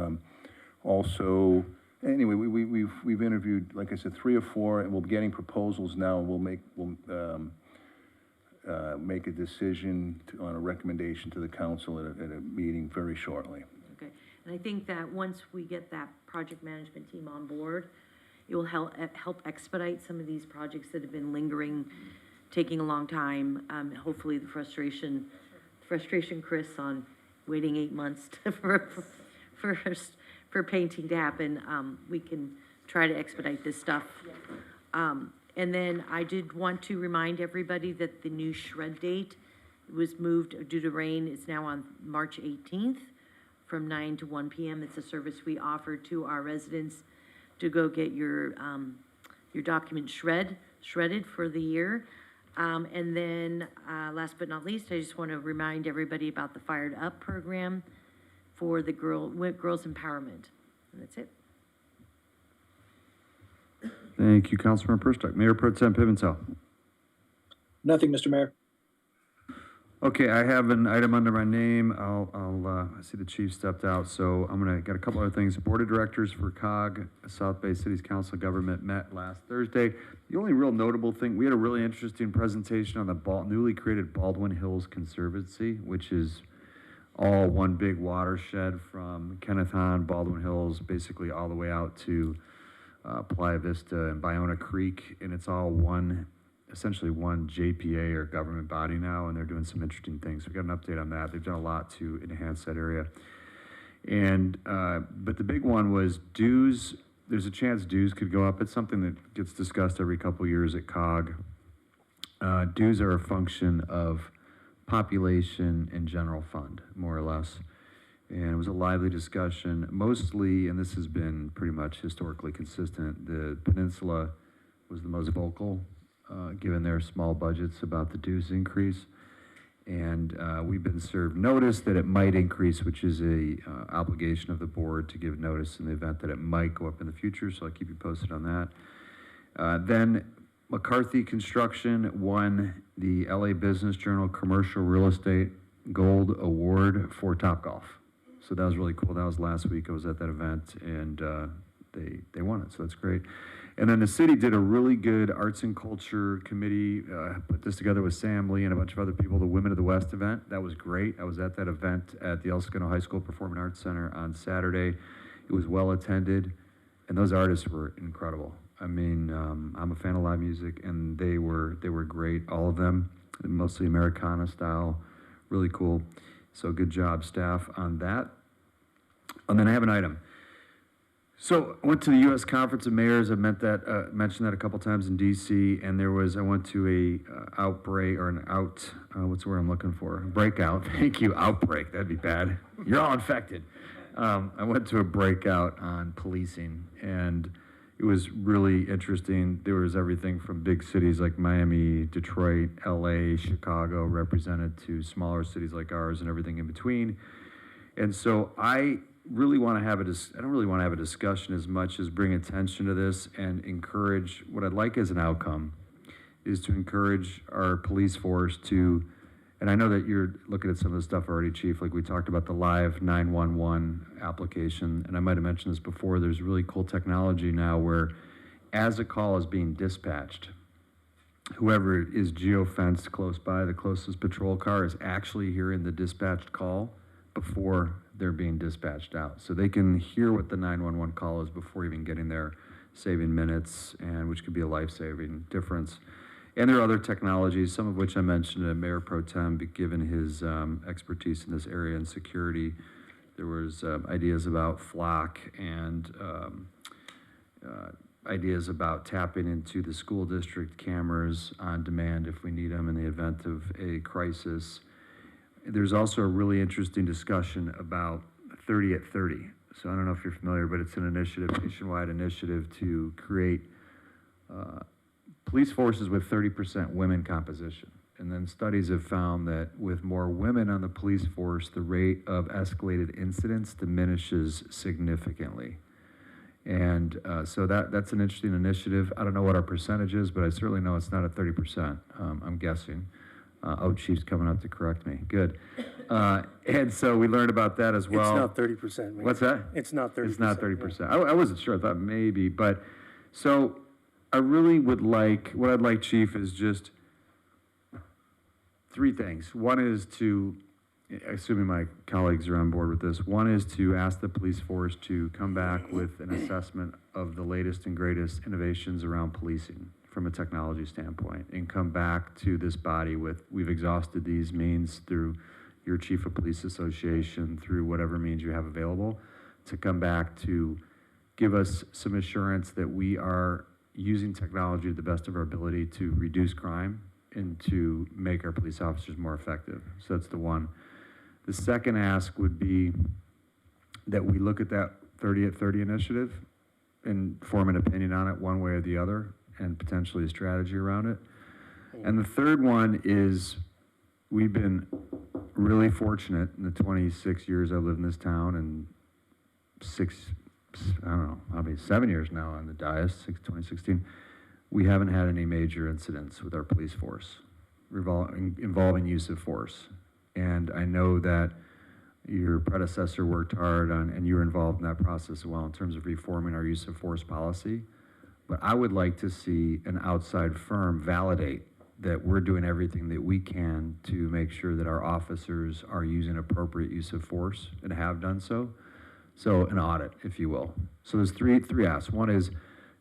Also, anyway, we've interviewed, like I said, 3 or 4, and we're getting proposals now, and we'll make a decision on a recommendation to the council at a meeting very shortly. Okay, and I think that once we get that project management team on board, it will help expedite some of these projects that have been lingering, taking a long time. Hopefully the frustration, Chris, on waiting 8 months for painting to happen, we can try to expedite this stuff. And then I did want to remind everybody that the new shred date was moved due to rain. It's now on March 18th from 9 to 1 p.m. It's a service we offer to our residents to go get your documents shredded for the year. And then last but not least, I just want to remind everybody about the Fired Up program for the girls empowerment. And that's it. Thank you, Councilmember Perstuck. Mayor Pro Tem Pimentel. Nothing, Mr. Mayor. Okay, I have an item under my name. I see the chief stepped out, so I'm got a couple other things. Board of Directors for COG, South Bay Cities Council of Government, met last Thursday. The only real notable thing, we had a really interesting presentation on the newly created Baldwin Hills Conservancy, which is all one big watershed from Kenneth Hahn, Baldwin Hills, basically all the way out to Playa Vista and Biona Creek, and it's all essentially one JPA or government body now, and they're doing some interesting things. We got an update on that. They've done a lot to enhance that area. And, but the big one was dues. There's a chance dues could go up. It's something that gets discussed every couple years at COG. Dues are a function of population and general fund, more or less. And it was a lively discussion, mostly, and this has been pretty much historically consistent, the Peninsula was the most vocal, given their small budgets, about the dues increase. And we've been served notice that it might increase, which is a obligation of the board to give notice in the event that it might go up in the future, so I'll keep you posted on that. Then McCarthy Construction won the LA Business Journal Commercial Real Estate Gold Award for Topgolf. So that was really cool. That was last week. I was at that event, and they won it, so that's great. And then the city did a really good arts and culture committee, put this together with Sam Lee and a bunch of other people, the Women of the West event. That was great. I was at that event at the El Segundo High School Performing Arts Center on Saturday. It was well attended, and those artists were incredible. I mean, I'm a fan of live music, and they were great, all of them, mostly Americana style, really cool. So good job, staff, on that. And then I have an item. So I went to the U.S. Conference of Mayors. I've mentioned that a couple times in D.C. And I went to a outbreak, or what's the word I'm looking for? Breakout. Thank you. Outbreak. That'd be bad. You're all infected. I went to a breakout on policing, and it was really interesting. There was everything from big cities like Miami, Detroit, L.A., Chicago, represented, to smaller cities like ours and everything in between. And so I really want to have I don't really want to have a discussion as much as bring attention to this and encourage, what I'd like as an outcome is to encourage our police force to, and I know that you're looking at some of the stuff already, Chief, like we talked about the live 911 application, and I might have mentioned this before, there's really cool technology now where as a call is being dispatched, whoever is geofenced close by, the closest patrol car, is actually hearing the dispatched call before they're being dispatched out. So they can hear what the 911 call is before even getting there, saving minutes, and which could be a life-saving difference. And there are other technologies, some of which I mentioned at Mayor Pro Tem, given his expertise in this area and security. There was ideas about flock and ideas about tapping into the school district cameras on demand if we need them in the event of a crisis. There's also a really interesting discussion about 30 at 30. So I don't know if you're familiar, but it's an initiative, nationwide initiative to create police forces with 30% women composition. And then studies have found that with more women on the police force, the rate of escalated incidents diminishes significantly. And so that's an interesting initiative. I don't know what our percentage is, but I certainly know it's not at 30%, I'm guessing. Chief's coming up to correct me. Good. And so we learned about that as well. It's not 30%. Mayor. What's that? It's not 30%. It's not 30%. Yeah. I wasn't sure. I thought maybe. But so I really would like, what I'd like, Chief, is just three things. One is to, assuming my colleagues are on board with this, one is to ask the police force to come back with an assessment of the latest and greatest innovations around policing from a technology standpoint, and come back to this body with, we've exhausted these means through your chief of police association, through whatever means you have available, to come back to give us some assurance that we are using technology to the best of our ability to reduce crime and to make our police officers more effective. So that's the one. The second ask would be that we look at that 30 at 30 initiative and form an opinion on it one way or the other, and potentially a strategy around it. And the third one is, we've been really fortunate in the 26 years I've lived in this town, and 7 years now on the dais, 2016, we haven't had any major incidents with our police force involving use of force. And I know that your predecessor worked hard on, and you were involved in that process as well, in terms of reforming our use of force policy. But I would like to see an outside firm validate that we're doing everything that we can to make sure that our officers are using appropriate use of force and have done so. So an audit, if you will. So there's three asks. One is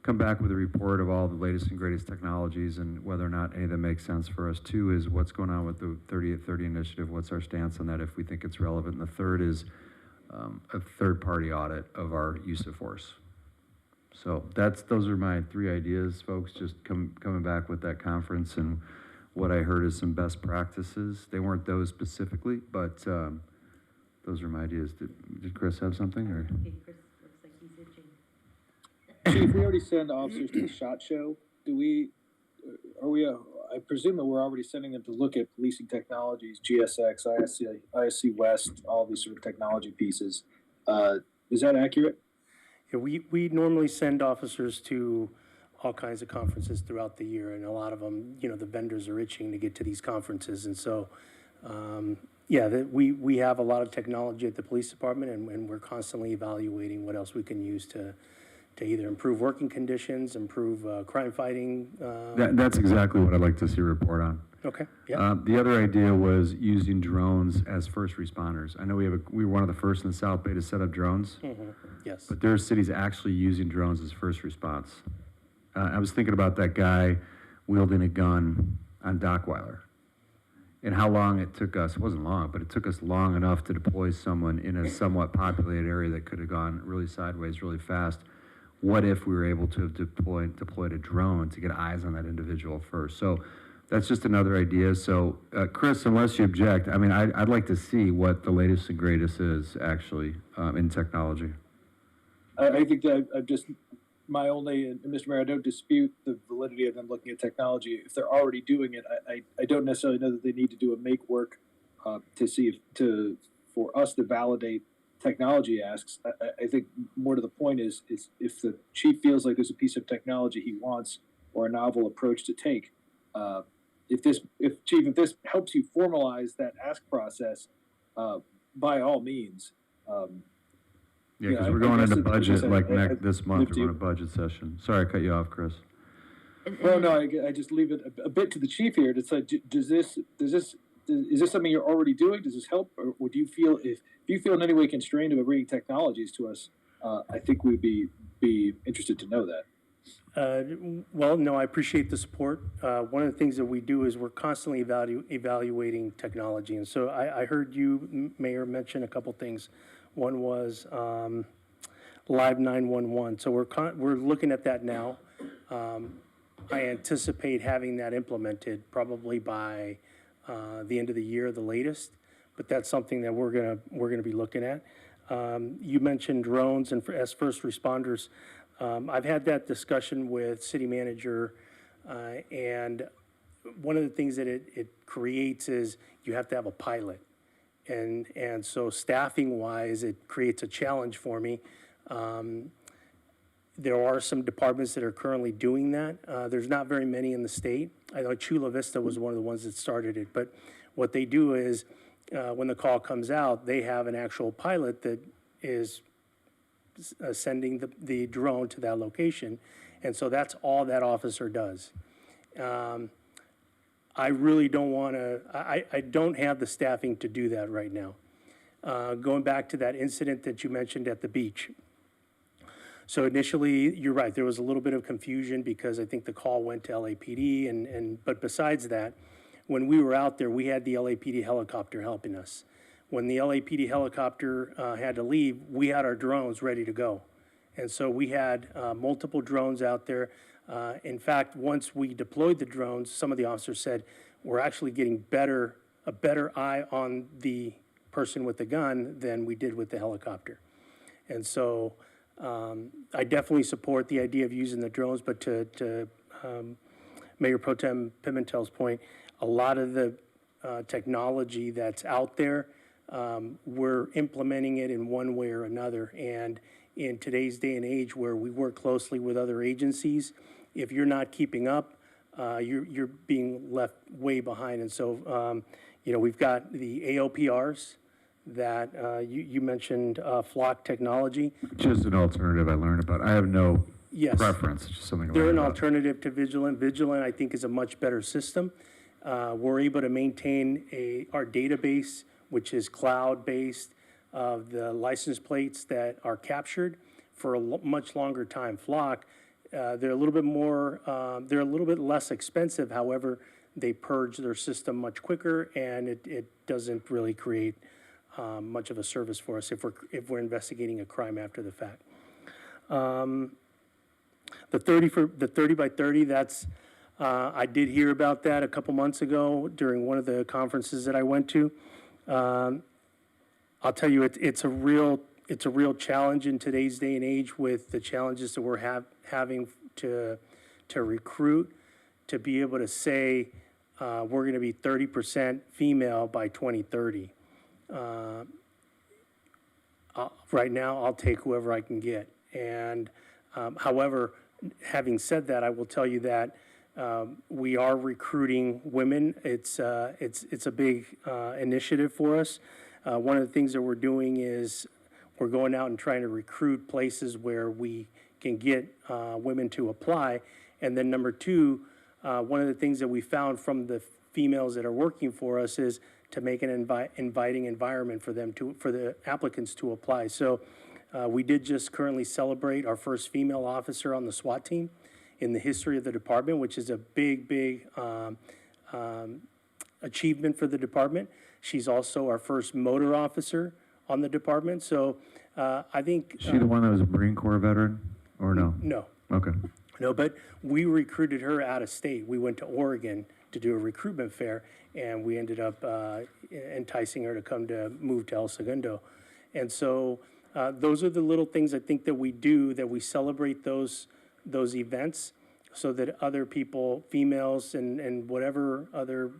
come back with a report of all the latest and greatest technologies and whether or not any of them make sense for us. Two is what's going on with the 30 at 30 initiative, what's our stance on that if we think it's relevant. And the third is a third-party audit of our use of force. So those are my three ideas, folks, just coming back with that conference, and what I heard is some best practices. They weren't those specifically, but those are my ideas. Did Chris have something? Or? Okay, Chris looks like he's itching. Chief, we already send officers to the SHOT Show. I presume that we're already sending them to look at policing technologies, GSX, ISC West, all these sort of technology pieces. Is that accurate? Yeah, we normally send officers to all kinds of conferences throughout the year, and a lot of them, the vendors are itching to get to these conferences. And so, we have a lot of technology at the police department, and we're constantly evaluating what else we can use to either improve working conditions, improve crime fighting. That's exactly what I'd like to see a report on. Okay, yeah. The other idea was using drones as first responders. I know we were one of the first in the South Bay to set up drones. Mm-hmm. Yes. But there are cities actually using drones as first response. I was thinking about that guy wielding a gun on Dockweiler and how long it took us. It wasn't long, but it took us long enough to deploy someone in a somewhat populated area that could have gone really sideways really fast. What if we were able to have deployed a drone to get eyes on that individual first? So that's just another idea. So, Chris, unless you object, I mean, I'd like to see what the latest and greatest is actually in technology. I think that my only, and Mr. Mayor, I don't dispute the validity of them looking at technology. If they're already doing it, I don't necessarily know that they need to do a make work to see for us to validate technology asks. I think more to the point is if the chief feels like there's a piece of technology he wants or a novel approach to take, if this helps you formalize that ask process, by all means. Yeah, because we're going into budget this month. We're going to budget session. Sorry, I cut you off, Chris. Well, no, I just leave it a bit to the chief here to say, is this something you're already doing? Does this help, or would you feel if you feel in any way constrained about bringing technologies to us? I think we'd be interested to know that. Well, no, I appreciate the support. One of the things that we do is we're constantly evaluating technology, and so I heard you, Mayor, mention a couple things. One was Live 911. So we're looking at that now. I anticipate having that implemented probably by the end of the year, the latest. But that's something that we're gonna be looking at. You mentioned drones, and as first responders, I've had that discussion with city manager, and one of the things that it creates is you have to have a pilot. And so staffing wise, it creates a challenge for me. There are some departments that are currently doing that. There's not very many in the state. I know Chula Vista was one of the ones that started it, but what they do is when the call comes out, they have an actual pilot that is sending the drone to that location. And so that's all that officer does. I really don't want to, I don't have the staffing to do that right now. Going back to that incident that you mentioned at the beach. So initially, you're right, there was a little bit of confusion because I think the call went to LAPD, but besides that, when we were out there, we had the LAPD helicopter helping us. When the LAPD helicopter had to leave, we had our drones ready to go. And so we had multiple drones out there. In fact, once we deployed the drones, some of the officers said, we're actually getting a better eye on the person with the gun than we did with the helicopter. And so I definitely support the idea of using the drones, but to Mayor Pro Tem Pimentel's point, a lot of the technology that's out there, we're implementing it in one way or another. And in today's day and age where we work closely with other agencies, if you're not keeping up, you're being left way behind. And so, we've got the AOPRs that you mentioned, flock technology. Just an alternative I learned about. I have no Yes. preference, just something. They're an about it. alternative to Vigilant. Vigilant, I think, is a much better system. We're able to maintain our database, which is cloud-based, of the license plates that are captured for a much longer time. Flock, they're a little bit more, they're a little bit less expensive. However, they purge their system much quicker, and it doesn't really create much of a service for us if we're investigating a crime after the fact. The 30 by 30, that's, I did hear about that a couple months ago during one of the conferences that I went to. I'll tell you, it's a real challenge in today's day and age with the challenges that we're having to recruit, to be able to say we're going to be 30% female by 2030. Right now, I'll take whoever I can get. And however, having said that, I will tell you that we are recruiting women. It's a big initiative for us. One of the things that we're doing is we're going out and trying to recruit places where we can get women to apply. And then number two, one of the things that we found from the females that are working for us is to make an inviting environment for the applicants to apply. So we did just currently celebrate our first female officer on the SWAT team in the history of the department, which is a big achievement for the department. She's also our first motor officer on the department. So I think... Is she the one that was a Marine Corps veteran, or no? No. Okay. No, but we recruited her out of state. We went to Oregon to do a recruitment fair, and we ended up enticing her to move to El Segundo. And so those are the little things I think that we do, that we celebrate those events so that other people, females and whatever other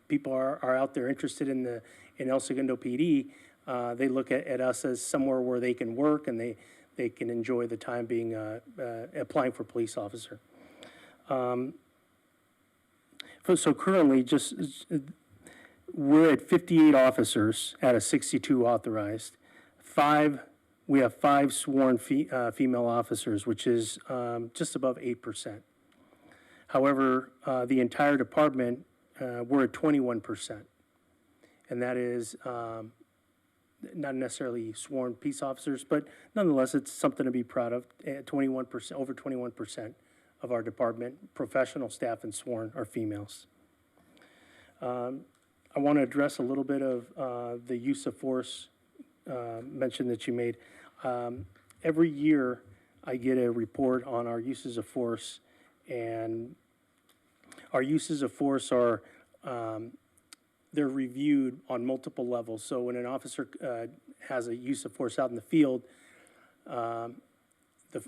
people are out there interested in El Segundo PD, they look at us as somewhere where they can work and they can enjoy the time being applying for police officer. So currently, we're at 58 officers out of 62 authorized. We have 5 sworn female officers, which is just above 8%. However, the entire department, we're at 21%. And that is not necessarily sworn peace officers, but nonetheless, it's something to be proud of. 21%, over 21% of our department, professional staff and sworn, are females. I want to address a little bit of the use of force mention that you made. Every year, I get a report on our uses of force, and our uses of force are they're reviewed on multiple levels. So when an officer has a use of force out in the field,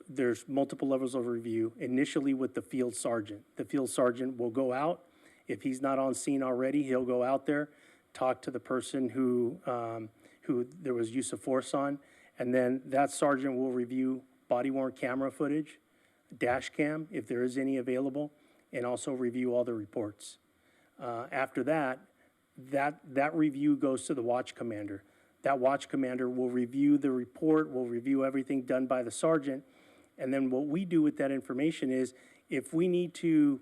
there's multiple levels of review. Initially with the field sergeant. The field sergeant will go out. If he's not on scene already, he'll go out there, talk to the person who there was use of force on, and then that sergeant will review body-worn camera footage, dash cam, if there is any available, and also review all the reports. After that review goes to the watch commander. That watch commander will review the report, will review everything done by the sergeant, and then what we do with that information is, if we need to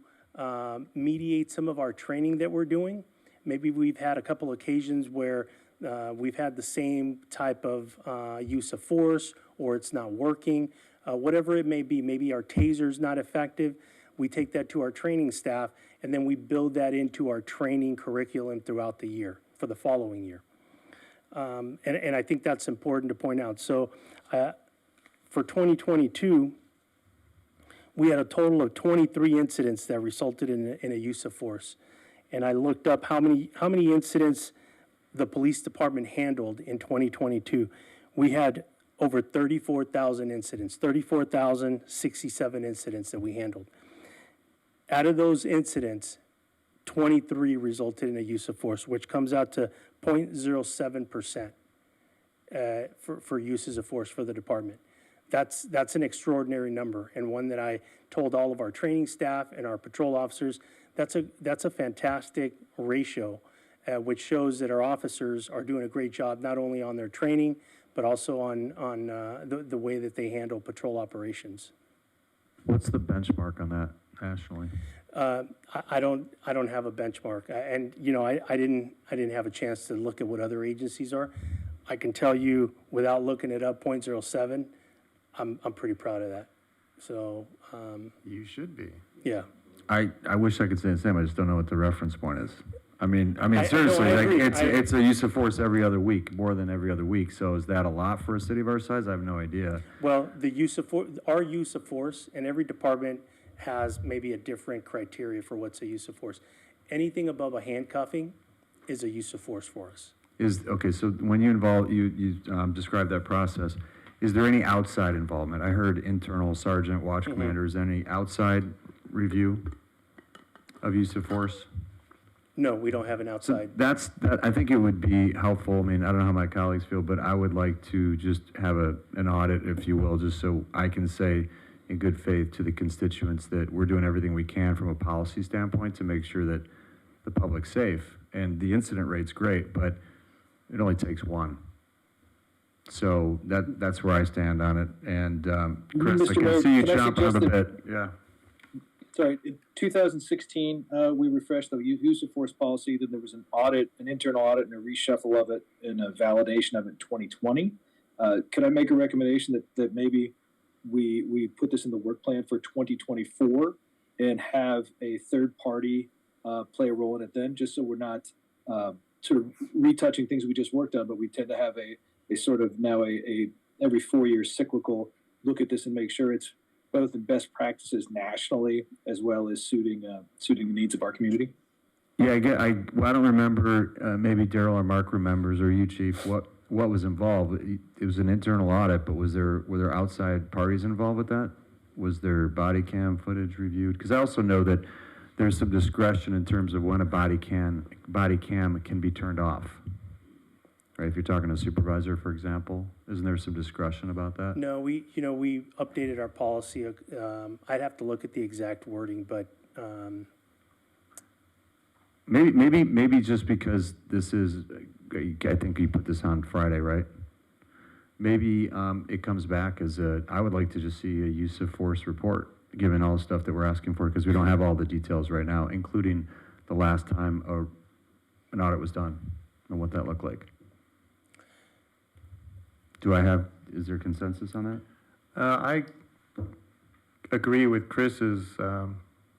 mediate some of our training that we're doing, maybe we've had a couple occasions where we've had the same type of use of force, or it's not working, whatever it may be, maybe our taser's not effective, we take that to our training staff, and then we build that into our training curriculum throughout the year, for the following year. And I think that's important to point out. So for 2022, we had a total of 23 incidents that resulted in a use of force. And I looked up how many incidents the police department handled in 2022. We had over 34,000 incidents, 34,067 incidents that we handled. Out of those incidents, 23 resulted in a use of force, which comes out to 0.07% for uses of force for the department. That's an extraordinary number, and one that I told all of our training staff and our patrol officers, that's a fantastic ratio, which shows that our officers are doing a great job, not only on their training, but also on the way that they handle patrol operations. What's the benchmark on that nationally? I don't have a benchmark, and you know, I didn't have a chance to look at what other agencies are. I can tell you without looking it up, 0.07. I'm pretty proud of that. So you should be. Yeah. I wish I could say the same. I just don't know what the reference point is. I mean, seriously, no, I like agree. it's a use of force every other week, more than every other week. So is that a lot for a city of our size? I have no idea. Well, the use of our use of force, and every department has maybe a different criteria for what's a use of force. Anything above a handcuffing is a use of force for us. Okay, so when you describe that process, is there any outside involvement? I heard internal sergeant, watch commanders, any outside review of use of force? No, we don't have an outside. So I think it would be helpful. I mean, I don't know how my colleagues feel, but I would like to just have an audit, if you will, just so I can say in good faith to the constituents that we're doing everything we can from a policy standpoint to make sure that the public's safe. And the incident rate's great, but it only takes one. So that's where I stand on it. And Chris, Mr. I can Mayor, see you can I chomping suggest on the that- bit. Yeah. Sorry, in 2016, we refreshed the use of force policy. Then there was an audit, an internal audit, and a reshuffle of it, and a validation of it in 2020. Could I make a recommendation that maybe we put this in the work plan for 2024 and have a third party play a role in it then, just so we're not sort of retouching things we just worked on, but we tend to have a sort of now a every 4 year cyclical look at this and make sure it's both in best practices nationally as well as suiting the needs of our community. Yeah, I don't remember, maybe Daryl or Mark remembers, or you, Chief, what was involved. It was an internal audit, but were there outside parties involved with that? Was there body cam footage reviewed? Because I also know that there's some discretion in terms of when a body cam can be turned off. Right, if you're talking to a supervisor, for example, isn't there some discretion about that? No, we updated our policy. I'd have to look at the exact wording, but Maybe just because this is, I think you put this on Friday, right? Maybe it comes back as I would like to just see a use of force report, given all the stuff that we're asking for, because we don't have all the details right now, including the last time an audit was done and what that looked like. Is there consensus on that? I agree with Chris's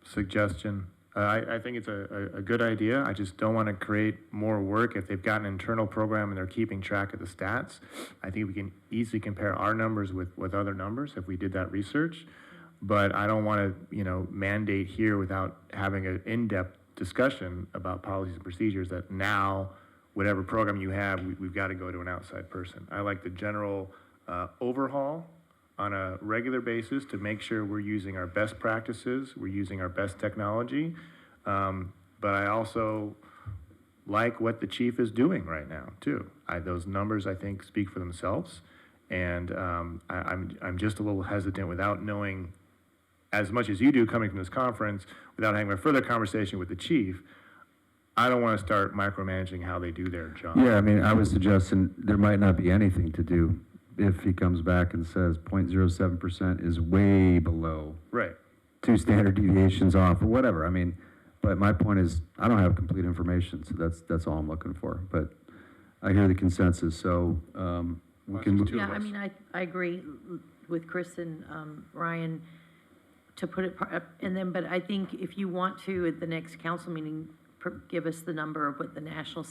suggestion. I think it's a good idea. I just don't want to create more work. If they've got an internal program and they're keeping track of the stats, I think we can easily compare our numbers with other numbers if we did that research. But I don't want to, mandate here without having an in-depth discussion about policies and procedures that now, whatever program you have, we've got to go to an outside person. I like the general overhaul on a regular basis to make sure we're using our best practices, we're using our best technology. But I also like what the chief is doing right now too. Those numbers I think speak for themselves, and I'm just a little hesitant without knowing as much as you do coming from this conference, without having a further conversation with the chief. I don't want to start micromanaging how they do their job. Yeah, I mean, I was suggesting there might not be anything to do if he comes back and says 0.07% is way below. Right. 2 standard deviations off or whatever. I mean, but my point is I don't have complete information, so that's all I'm looking for. But I hear the consensus, so we can move. Yeah, I mean, I agree with Chris and Ryan to put it, and then, but I think if you want to, at the next council meeting, give us the number of what the national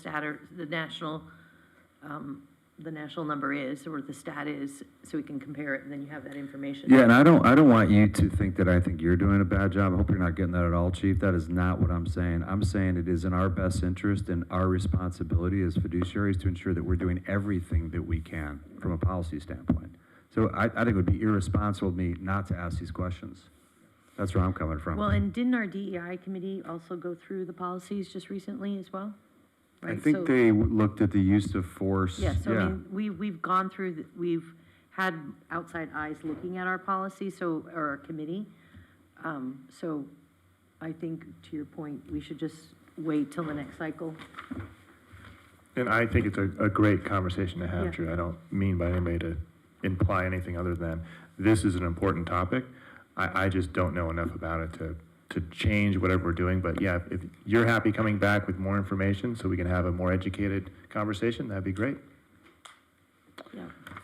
the national number is, or the stat is, so we can compare it, and then you have that information. Yeah, and I don't want you to think that I think you're doing a bad job. I hope you're not getting that at all, Chief. That is not what I'm saying. I'm saying it is in our best interest and our responsibility as fiduciaries to ensure that we're doing everything that we can from a policy standpoint. So I think it would be irresponsible of me not to ask these questions. That's where I'm coming from. Well, and didn't our DEI committee also go through the policies just recently as well? I think they looked at the use of force. Yes, yeah, so I mean, we've gone through, we've had outside eyes looking at our policy, or our committee. So I think, to your point, we should just wait till the next cycle. And I think it's a great conversation to have, Yeah. Drew. I don't mean by anybody to imply anything other than this is an important topic. I just don't know enough about it to change whatever we're doing. But yeah, if you're happy coming back with more information so we can have a more educated conversation, that'd be great.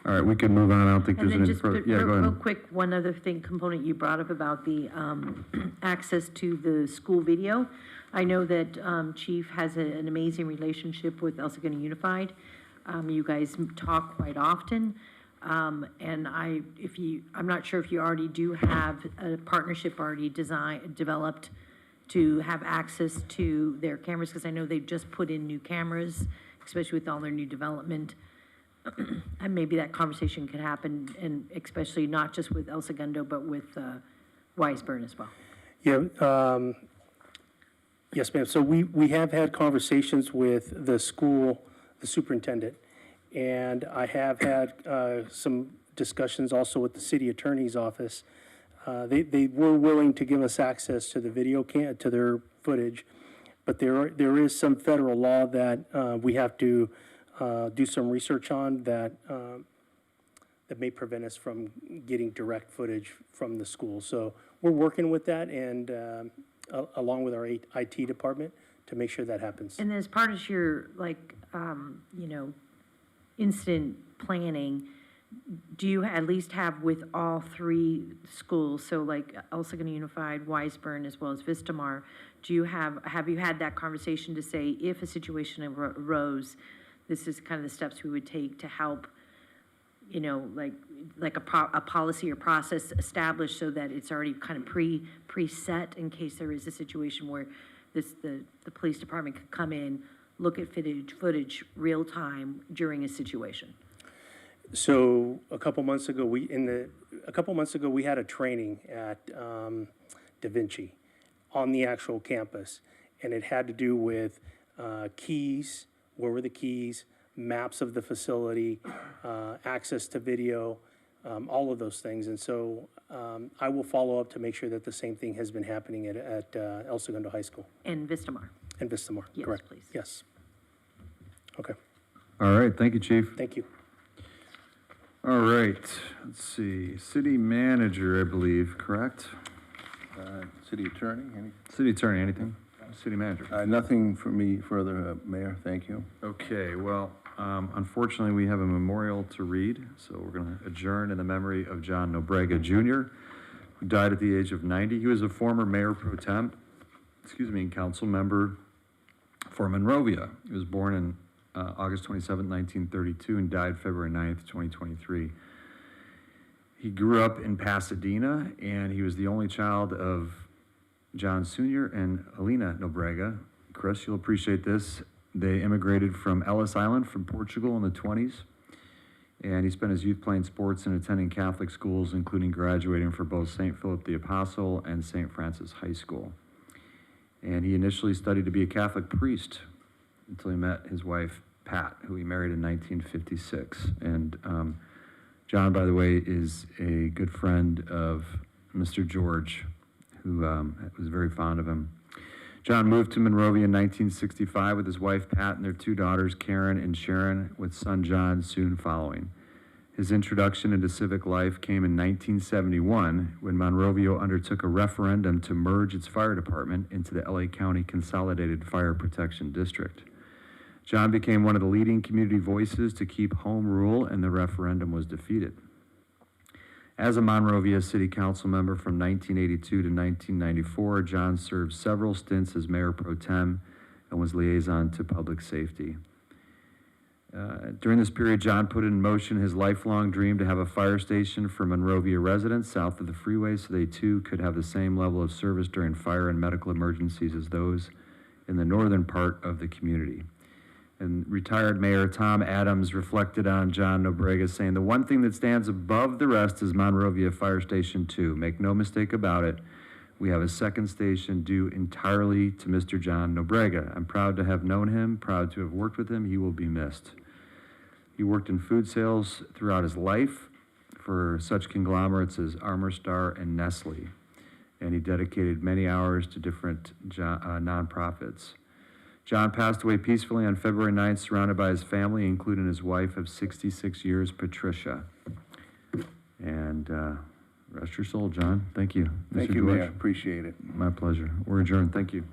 All right, we can move on. I don't think And there's then any just, further. Yeah, go real ahead. quick, one other component you brought up about the access to the school video. I know that Chief has an amazing relationship with El Segundo Unified. You guys talk quite often. And I'm not sure if you already do have a partnership already developed to have access to their cameras, because I know they've just put in new cameras, especially with all their new development. And maybe that conversation could happen, and especially not just with El Segundo, but with Wiseburn as well. Yeah, yes, ma'am. So we have had conversations with the school, the superintendent, and I have had some discussions also with the city attorney's office. They were willing to give us access to the video to their footage, but there is some federal law that we have to do some research on that may prevent us from getting direct footage from the school. So we're working with that, and along with our IT department, to make sure that happens. And as part of your, incident planning, do you at least have with all three schools, so like El Segundo Unified, Wiseburn, as well as Vistamar, have you had that conversation to say, if a situation arose, this is kind of the steps we would take to help, like a policy or process established so that it's already kind of preset in case there is a situation where the police department could come in, look at footage real time during a situation? So a couple months ago, we had a training at Da Vinci on the actual campus, and it had to do with keys. Where were the keys, maps of the facility, access to video, all of those things. And so I will follow up to make sure that the same thing has been happening at El Segundo High School. And Vistamar. And Vistamar, Yes, correct. please. Yes. Okay. All right, thank you, Chief. Thank you. All right, let's see. City manager, I believe, correct? City attorney, City attorney, anything? City manager. Nothing for me further, Mayor, thank you. Okay, well, unfortunately, we have a memorial to read, so we're going to adjourn in the memory of John Nobrega Jr., who died at the age of 90. He was a former mayor pro tem, and council member for Monrovia. He was born in August 27, 1932, and died February 9th, 2023. He grew up in Pasadena, and he was the only child of John Sr. and Alina Nobrega. Chris, you'll appreciate this. They immigrated from Ellis Island from Portugal in the 20s, and he spent his youth playing sports and attending Catholic schools, including graduating for both St. Philip the Apostle and St. Francis High School. And he initially studied to be a Catholic priest until he met his wife, Pat, who he married in 1956. And John, by the way, is a good friend of Mr. George, who was very fond of him. John moved to Monrovia in 1965 with his wife, Pat, and their two daughters, Karen and Sharon, with son John soon following. His introduction into civic life came in 1971 when Monrovia undertook a referendum to merge its fire department into the LA County Consolidated Fire Protection District. John became one of the leading community voices to keep home rule, and the referendum was defeated. As a Monrovia City Council member from 1982 to 1994, John served several stints as mayor pro tem and was liaison to public safety. During this period, John put in motion his lifelong dream to have a fire station for Monrovia residents south of the freeway so they too could have the same level of service during fire and medical emergencies as those in the northern part of the community. And retired Mayor Tom Adams reflected on John Nobrega, saying, "The one thing that stands above the rest is Monrovia Fire Station 2. Make no mistake about it, we have a second station due entirely to Mr. John Nobrega. I'm proud to have known him, proud to have worked with him. He will be missed." He worked in food sales throughout his life for such conglomerates as Armour Star and Nestle, and he dedicated many hours to different nonprofits. John passed away peacefully on February 9th, surrounded by his family, including his wife of 66 years, Patricia. And Rest your soul, John. Thank you. Thank Mr. you, George. Mayor. Appreciate it. My pleasure. We're adjourned. Thank you.